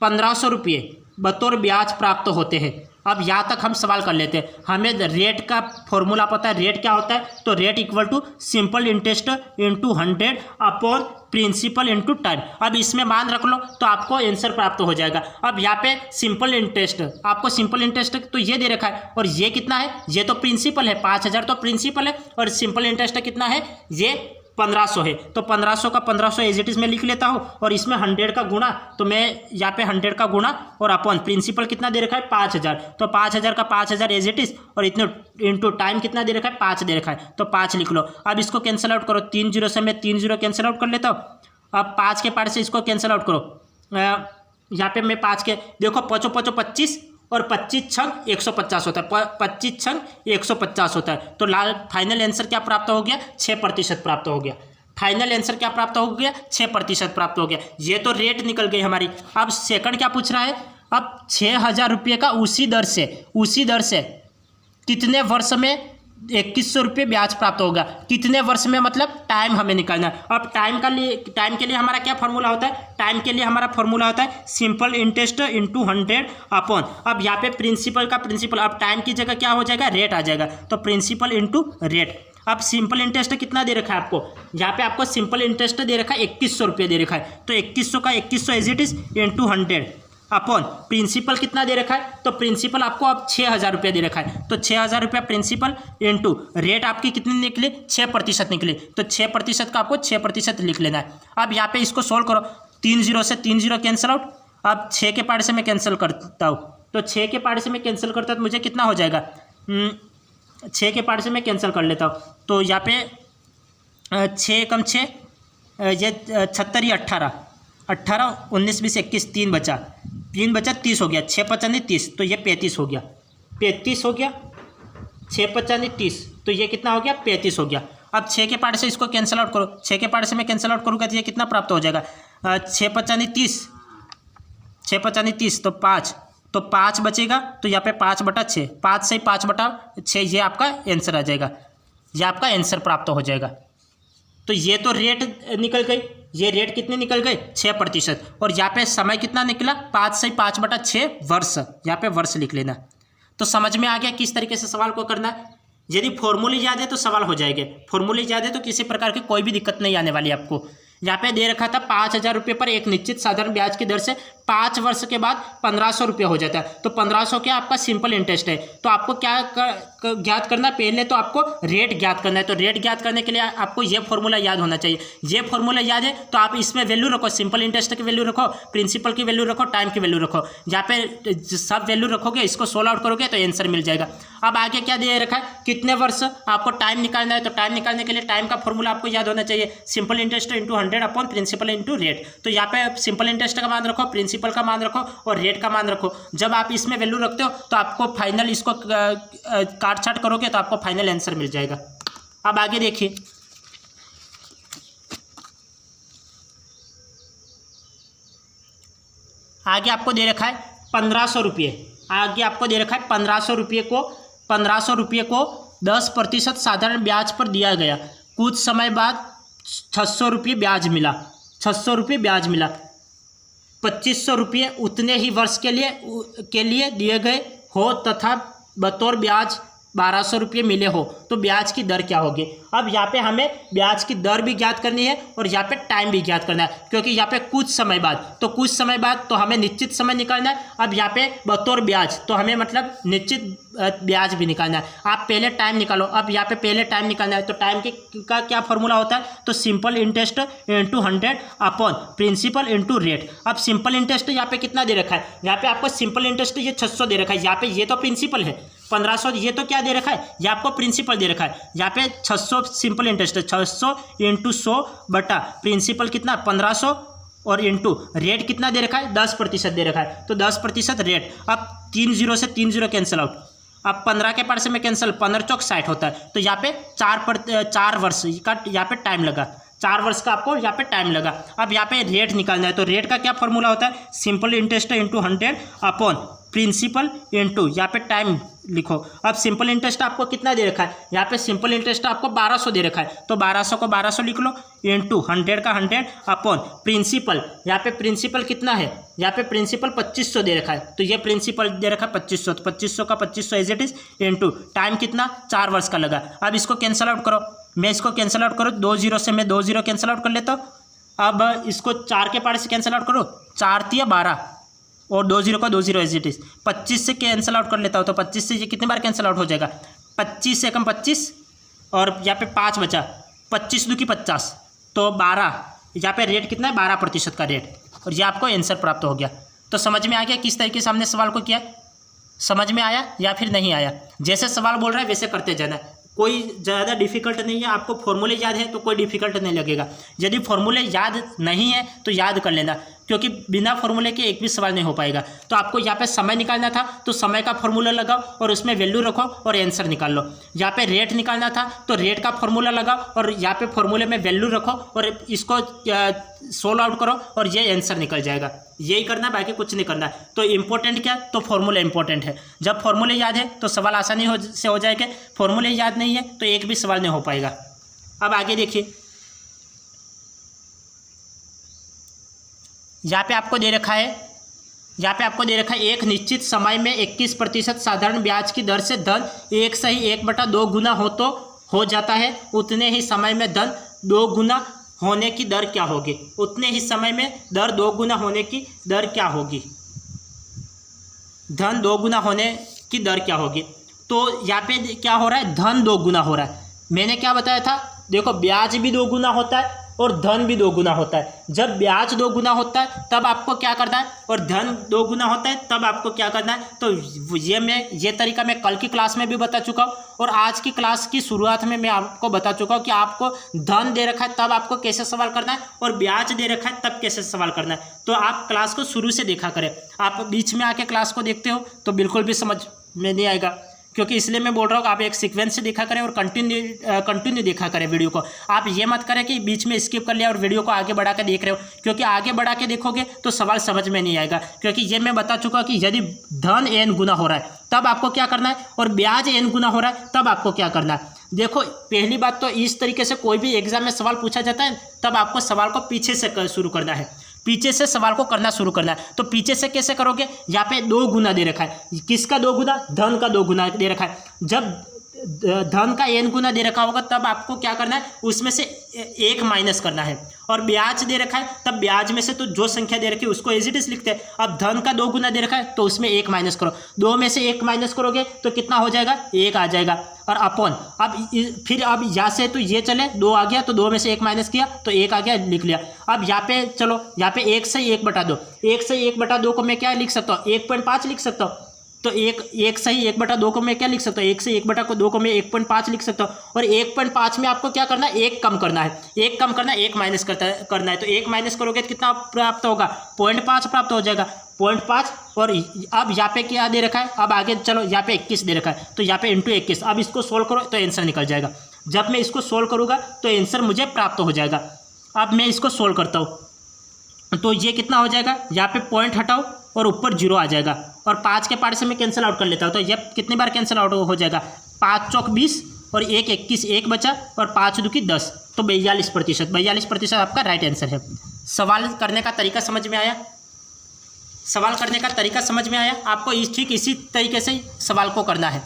1500 रुपये बतौर ब्याज प्राप्त होते हैं। अब यहाँ तक हम सवाल कर लेते हैं। हमें रेट का फॉर्मूला पता है, रेट क्या होता है, तो rate = simple interest into 100 upon principal into time. अब इसमें मान रख लो तो आपको आंसर प्राप्त हो जाएगा। अब यहाँ पे सिंपल इंटरेस्ट, आपको सिंपल इंटरेस्ट तो ये दे रखा है, और ये कितना है, ये तो प्रिंसिपल है, 5000 तो प्रिंसिपल है, और सिंपल इंटरेस्ट कितना है, ये 1500 है। तो 1500 का 1500 एज इट इज में लिख लेता हूँ, और इसमें 100 का गुणा, तो मैं यहाँ पे 100 का गुणा और अपॉन प्रिंसिपल कितना दे रखा है 5000, तो 5000 का 5000 एज इट इज, और इतने इंटू टाइम कितना दे रखा है 5 दे रखा है, तो 5 लिख लो। अब इसको कैंसिल आउट करो, 3 0 से मैं 3 0 कैंसिल आउट कर लेता हूँ। अब 5 के पार्ट से इसको कैंसिल आउट करो, यहाँ पे मैं 5 के देखो 5 5 25 और 25 छंग 150 होता है, 25 छंग 150 होता है। तो फाइनल आंसर क्या प्राप्त हो गया, 6% प्राप्त हो गया। फाइनल आंसर क्या प्राप्त हो गया, 6% प्राप्त हो गया। ये तो रेट निकल गई हमारी। अब सेकंड क्या पूछ रहा है, अब 6,000 रुपये का उसी दर से कितने वर्ष में 2100 रुपये ब्याज प्राप्त होगा। कितने वर्ष में मतलब टाइम हमें निकालना है। अब टाइम के लिए हमारा क्या फॉर्मूला होता है, टाइम के लिए हमारा फॉर्मूला होता है सिंपल इंटरेस्ट इंटू 100 अपॉन, अब यहाँ पे प्रिंसिपल का प्रिंसिपल, अब टाइम की जगह क्या हो जाएगा, रेट आ जाएगा, तो प्रिंसिपल इंटू रेट। अब सिंपल इंटरेस्ट कितना दे रखा है आपको, यहाँ पे आपको सिंपल इंटरेस्ट दे रखा है 2100 रुपये दे रखा है, तो 2100 का 2100 as it is into 100 upon principal कितना दे रखा है, तो प्रिंसिपल आपको अब 6,000 रुपये दे रखा है, तो 6,000 रुपये प्रिंसिपल इंटू रेट आपकी कितनी निकली, 6% निकली, तो 6% का आपको 6% लिख लेना है। अब यहाँ पे इसको सोल्व करो, 3 0 से 3 0 कैंसिल आउट। अब 6 के पार्ट से मैं कैंसिल करता हूँ, तो 6 के पार्ट से मैं कैंसिल करता हूँ तो मुझे कितना हो जाएगा, 6 के पार्ट से मैं कैंसिल कर लेता हूँ, तो यहाँ पे 6 कम 6 ये 76 ये 18 19 20 21 3 बचा 30 हो गया, 6 55 30, तो ये 35 हो गया, 35 हो गया, 6 55 30, तो ये कितना हो गया, 35 हो गया। अब 6 के पार्ट से इसको कैंसिल आउट करो, 6 के पार्ट से मैं कैंसिल आउट करूँगा तो ये कितना प्राप्त हो जाएगा, 6 55 30, तो 5 बचेगा, तो यहाँ पे 5/6, 5 से 5/6, ये आपका आंसर आ जाएगा, ये आपका आंसर प्राप्त हो जाएगा। तो ये तो रेट निकल गई, ये रेट कितने निकल गए, 6%, और यहाँ पे समय कितना निकला, 5 से 5/6 वर्ष, यहाँ पे वर्ष लिख लेना। तो समझ में आ गया किस तरीके से सवाल को करना है। यदि फॉर्मूले याद है तो सवाल हो जाएंगे, फॉर्मूले याद है तो किसी प्रकार की कोई भी दिक्कत नहीं आने वाली आपको। यहाँ पे दे रखा था 5,000 रुपये पर एक निश्चित साधारण ब्याज की दर से 5 वर्ष के बाद 1,500 रुपये हो जाता है, तो 1,500 क्या आपका सिंपल इंटरेस्ट है। तो आपको क्या ज्ञात करना है, पहले तो आपको रेट ज्ञात करना है, तो रेट ज्ञात करने के लिए आपको ये फॉर्मूला याद होना चाहिए। ये फॉर्मूला याद है तो आप इसमें वैल्यू रखो, सिंपल इंटरेस्ट की वैल्यू रखो, प्रिंसिपल की वैल्यू रखो, टाइम की वैल्यू रखो, यहाँ पे सब वैल्यू रखोगे, इसको सोल्व आउट करोगे तो आंसर मिल जाएगा। अब आगे क्या दे रखा है, कितने वर्ष आपको टाइम निकालना है, तो टाइम निकालने के लिए टाइम का फॉर्मूला आपको याद होना चाहिए, simple interest into 100 upon principal into rate. तो यहाँ पे सिंपल इंटरेस्ट का मान रखो, प्रिंसिपल का मान रखो और रेट का मान रखो। जब आप इसमें वैल्यू रखते हो तो आपको फाइनल इसको काट छाट करोगे तो आपको फाइनल आंसर मिल जाएगा। अब आगे देखिए, आगे आपको दे रखा है 1,500 रुपये, आगे आपको दे रखा है 1,500 रुपये को 10% साधारण ब्याज पर दिया गया, कुछ समय बाद 600 रुपये ब्याज मिला, 600 रुपये ब्याज मिला, 2,500 रुपये उतने ही वर्ष के लिए दिए गए हो तथा बतौर ब्याज 1,200 रुपये मिले हो, तो ब्याज की दर क्या होगी। अब यहाँ पे हमें ब्याज की दर भी ज्ञात करनी है और यहाँ पे टाइम भी ज्ञात करना है, क्योंकि यहाँ पे कुछ समय बाद, तो कुछ समय बाद तो हमें निश्चित समय निकालना है। अब यहाँ पे बतौर ब्याज तो हमें मतलब निश्चित ब्याज भी निकालना है। आप पहले टाइम निकालो, अब यहाँ पे पहले टाइम निकालना है, तो टाइम का क्या फॉर्मूला होता है, तो simple interest into 100 upon principal into rate. अब सिंपल इंटरेस्ट यहाँ पे कितना दे रखा है, यहाँ पे आपको सिंपल इंटरेस्ट ये 600 दे रखा है, यहाँ पे ये तो प्रिंसिपल है 1,500, ये तो क्या दे रखा है, ये आपको प्रिंसिपल दे रखा है। यहाँ पे 600 सिंपल इंटरेस्ट है, 600 इंटू 100 बटा प्रिंसिपल कितना 1,500 और इंटू रेट कितना दे रखा है, 10% दे रखा है, तो 10% रेट। अब 3 0 से 3 0 कैंसिल आउट, अब 15 के पार से मैं कैंसिल, 15 चौक 60 होता है, तो यहाँ पे 4 वर्ष का यहाँ पे टाइम लगा, 4 वर्ष का आपको यहाँ पे टाइम लगा। अब यहाँ पे रेट निकालना है, तो रेट का क्या फॉर्मूला होता है, simple interest into 100 upon principal into यहाँ पे टाइम लिखो। अब सिंपल इंटरेस्ट आपको कितना दे रखा है, यहाँ पे सिंपल इंटरेस्ट आपको 1,200 दे रखा है, तो 1,200 को 1,200 लिख लो इंटू 100 का 100 अपॉन प्रिंसिपल, यहाँ पे प्रिंसिपल कितना है, यहाँ पे प्रिंसिपल 2,500 दे रखा है, तो ये प्रिंसिपल दे रखा है 2,500, तो 2,500 का 2,500 as it is into time कितना 4 वर्ष का लगा। अब इसको कैंसिल आउट करो, मैं इसको कैंसिल आउट करो, 2 0 से मैं 2 0 कैंसिल आउट कर लेता हूँ। अब इसको 4 के पार से कैंसिल आउट करो, 4 × 12 और 2 0 का 2 0 एज इट इज, 25 से कैंसिल आउट कर लेता हूँ, तो 25 से ये कितनी बार कैंसिल आउट हो जाएगा, 25 से कम 25 और यहाँ पे 5 बचा, 25 दूनी 50, तो 12, यहाँ पे रेट कितना है 12% का रेट, और ये आपको आंसर प्राप्त हो गया। तो समझ में आ गया किस तरीके से हमने सवाल को किया, समझ में आया या फिर नहीं आया। जैसे सवाल बोल रहा है वैसे करते जाना है, कोई ज़्यादा डिफिकल्ट नहीं है। आपको फॉर्मूले याद है तो कोई डिफिकल्ट नहीं लगेगा। यदि फॉर्मूले याद नहीं है तो याद कर लेना, क्योंकि बिना फॉर्मूले के एक भी सवाल नहीं हो पाएगा। तो आपको यहाँ पे समय निकालना था तो समय का फॉर्मूला लगाओ और उसमें वैल्यू रखो और आंसर निकाल लो। यहाँ पे रेट निकालना था तो रेट का फॉर्मूला लगाओ और यहाँ पे फॉर्मूले में वैल्यू रखो और इसको सोल्व आउट करो और ये आंसर निकल जाएगा। यही करना, बाकी कुछ नहीं करना। तो इंपॉर्टेंट क्या, तो फॉर्मूला इंपॉर्टेंट है। जब फॉर्मूले याद है तो सवाल आसानी से हो जाएगा, फॉर्मूले याद नहीं है तो एक भी सवाल नहीं हो पाएगा। अब आगे देखिए, यहाँ पे आपको दे रखा है, एक निश्चित समय में 21% साधारण ब्याज की दर से धन 1/1/2 गुना हो जाता है। उतने ही समय में धन 2 गुना होने की दर क्या होगी? उतने ही समय में दर 2 गुना होने की दर क्या होगी? धन 2 गुना होने की दर क्या होगी? तो यहाँ पे क्या हो रहा है, धन 2 गुना हो रहा है। मैंने क्या बताया था, देखो ब्याज भी 2 गुना होता है और धन भी 2 गुना होता है। जब ब्याज 2 गुना होता है तब आपको क्या करना है, और धन 2 गुना होता है तब आपको क्या करना है। तो ये तरीका मैं कल की क्लास में भी बता चुका हूँ और आज की क्लास की शुरुआत में मैं आपको बता चुका हूँ कि आपको धन दे रखा है तब आपको कैसे सवाल करना है और ब्याज दे रखा है तब कैसे सवाल करना है। तो आप क्लास को शुरू से देखा करें। आप बीच में आके क्लास को देखते हो तो बिल्कुल भी समझ में नहीं आएगा, क्योंकि इसलिए मैं बोल रहा हूँ कि आप एक सीक्वेंस से देखा करें और कंटिन्यू देखा करें वीडियो को। आप ये मत करें कि बीच में स्किप कर लिया और वीडियो को आगे बढ़ा के देख रहे हो, क्योंकि आगे बढ़ा के देखोगे तो सवाल समझ में नहीं आएगा। क्योंकि ये मैं बता चुका कि यदि धन n गुना हो रहा है तब आपको क्या करना है और ब्याज n गुना हो रहा है तब आपको क्या करना है। देखो पहली बात तो इस तरीके से कोई भी एग्जाम में सवाल पूछा जाता है तब आपको सवाल को पीछे से शुरू करना है, पीछे से सवाल को करना शुरू करना है। तो पीछे से कैसे करोगे, यहाँ पे 2 गुना दे रखा है। किसका 2 गुना? धन का 2 गुना दे रखा है। जब धन का n गुना दे रखा होगा तब आपको क्या करना है, उसमें से 1 माइनस करना है। और ब्याज दे रखा है तब ब्याज में से तो जो संख्या दे रखी है उसको एज इट इज लिखते हैं। अब धन का 2 गुना दे रखा है तो उसमें 1 माइनस करो, 2 में से 1 माइनस करोगे तो कितना हो जाएगा, 1 आ जाएगा। और अपॉन अब यहाँ से तो ये चले 2 आ गया तो 2 में से 1 माइनस किया तो 1 आ गया, लिख लिया। अब यहाँ पे चलो, यहाँ पे 1 से 1/2, 1 से 1/2 को मैं क्या लिख सकता हूँ, 1.5 लिख सकता हूँ। तो 1 से 1/2 को मैं क्या लिख सकता हूँ, 1 से 1/2 को मैं 1.5 लिख सकता हूँ। और 1.5 में आपको क्या करना है, 1 कम करना है, 1 कम करना है, 1 माइनस करना है। तो 1 माइनस करोगे तो कितना प्राप्त होगा, 0.5 प्राप्त हो जाएगा, 0.5। और अब यहाँ पे क्या दे रखा है, अब आगे चलो, यहाँ पे 21 दे रखा है तो यहाँ पे इंटू 21। अब इसको सोल्व करो तो आंसर निकल जाएगा। जब मैं इसको सोल्व करूँगा तो आंसर मुझे प्राप्त हो जाएगा। अब मैं इसको सोल्व करता हूँ तो ये कितना हो जाएगा, यहाँ पे पॉइंट हटाओ और ऊपर 0 आ जाएगा और 5 के पार्ट से मैं कैंसिल आउट कर लेता हूँ। तो ये कितनी बार कैंसिल आउट हो जाएगा, 5 चौक 20 और 1 21, 1 बचा और 5 दूकी 10, तो 42%। 42% आपका राइट आंसर है। सवाल करने का तरीका समझ में आया? सवाल करने का तरीका समझ में आया? आपको ठीक इसी तरीके से सवाल को करना है।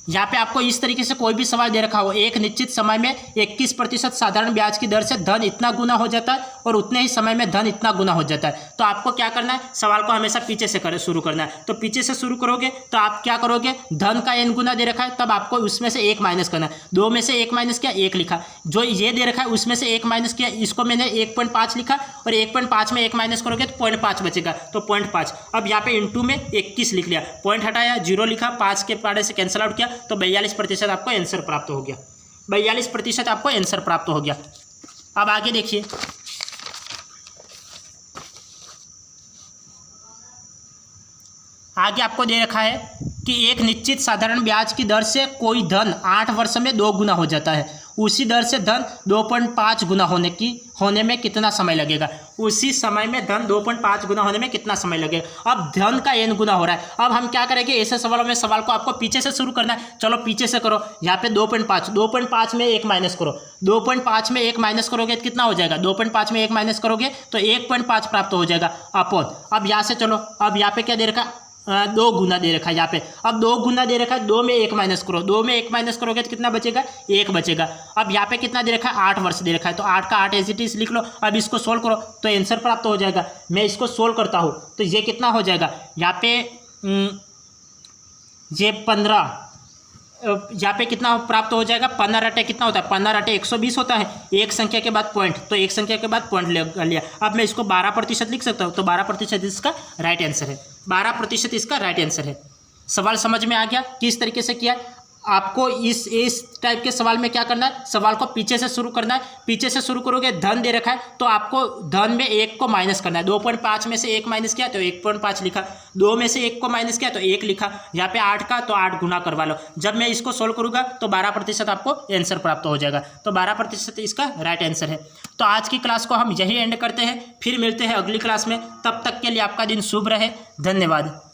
यहाँ पे आपको इस तरीके से कोई भी सवाल दे रखा हो, एक निश्चित समय में 21% साधारण ब्याज की दर से धन इतना गुना हो जाता है और उतने ही समय में धन इतना गुना हो जाता है। तो आपको क्या करना है, सवाल को हमेशा पीछे से शुरू करना है। तो पीछे से शुरू करोगे तो आप क्या करोगे, धन का n गुना दे रखा है तब आपको उसमें से 1 माइनस करना है। 2 में से 1 माइनस किया, 1 लिखा। जो ये दे रखा है उसमें से 1 माइनस किया, इसको मैंने 1.5 लिखा और 1.5 में 1 माइनस करोगे तो 0.5 बचेगा, तो 0.5। अब यहाँ पे इंटू में 21 लिख लिया, पॉइंट हटाया, 0 लिखा, 5 के पाड़े से कैंसिल आउट किया तो 42% आपको आंसर प्राप्त हो गया। 42% आपको आंसर प्राप्त हो गया। अब आगे देखिए, आगे आपको दे रखा है कि एक निश्चित साधारण ब्याज की दर से कोई धन 8 वर्ष में 2 गुना हो जाता है। उसी दर से धन 2.5 गुना होने में कितना समय लगेगा। उसी समय में धन 2.5 गुना होने में कितना समय लगेगा। अब धन का n गुना हो रहा है। अब हम क्या करेंगे, ऐसे सवालों में सवाल को आपको पीछे से शुरू करना है। चलो पीछे से करो। यहाँ पे 2.5 में 1 माइनस करो। 2.5 में 1 माइनस करोगे तो कितना हो जाएगा, 2.5 में 1 माइनस करोगे तो 1.5 प्राप्त हो जाएगा अपॉन। अब यहाँ से चलो, अब यहाँ पे क्या दे रखा, 2 गुना दे रखा है यहाँ पे। अब 2 गुना दे रखा है, 2 में 1 माइनस करो। 2 में 1 माइनस करोगे तो कितना बचेगा, 1 बचेगा। अब यहाँ पे कितना दे रखा है, 8 वर्ष दे रखा है तो 8 का 8 एज इट इज लिख लो। अब इसको सोल्व करो तो आंसर प्राप्त हो जाएगा। मैं इसको सोल्व करता हूँ तो ये कितना हो जाएगा, यहाँ पे ये 15, यहाँ पे कितना प्राप्त हो जाएगा, 15 रटे कितना होता है, 15 रटे 120 होता है। एक संख्या के बाद पॉइंट, तो एक संख्या के बाद पॉइंट ले लिया। अब मैं इसको 12% लिख सकता हूँ तो 12% इसका राइट आंसर है। 12% इसका राइट आंसर है। सवाल समझ में आ गया किस तरीके से किया। आपको इस टाइप के सवाल में क्या करना है, सवाल को पीछे से शुरू करना है। पीछे से शुरू करोगे, धन दे रखा है तो आपको धन में 1 को माइनस करना है। 2.5 में से 1 माइनस किया तो 1.5 लिखा, 2 में से 1 को माइनस किया तो 1 लिखा, यहाँ पे 8 का तो 8 गुना करवा लो। जब मैं इसको सोल्व करूँगा तो 12% आपको आंसर प्राप्त हो जाएगा। तो 12% इसका राइट आंसर है। तो आज की क्लास को हम यही एंड करते हैं, फिर मिलते हैं अगली क्लास में। तब तक के लिए आपका दिन शुभ रहे। धन्यवाद।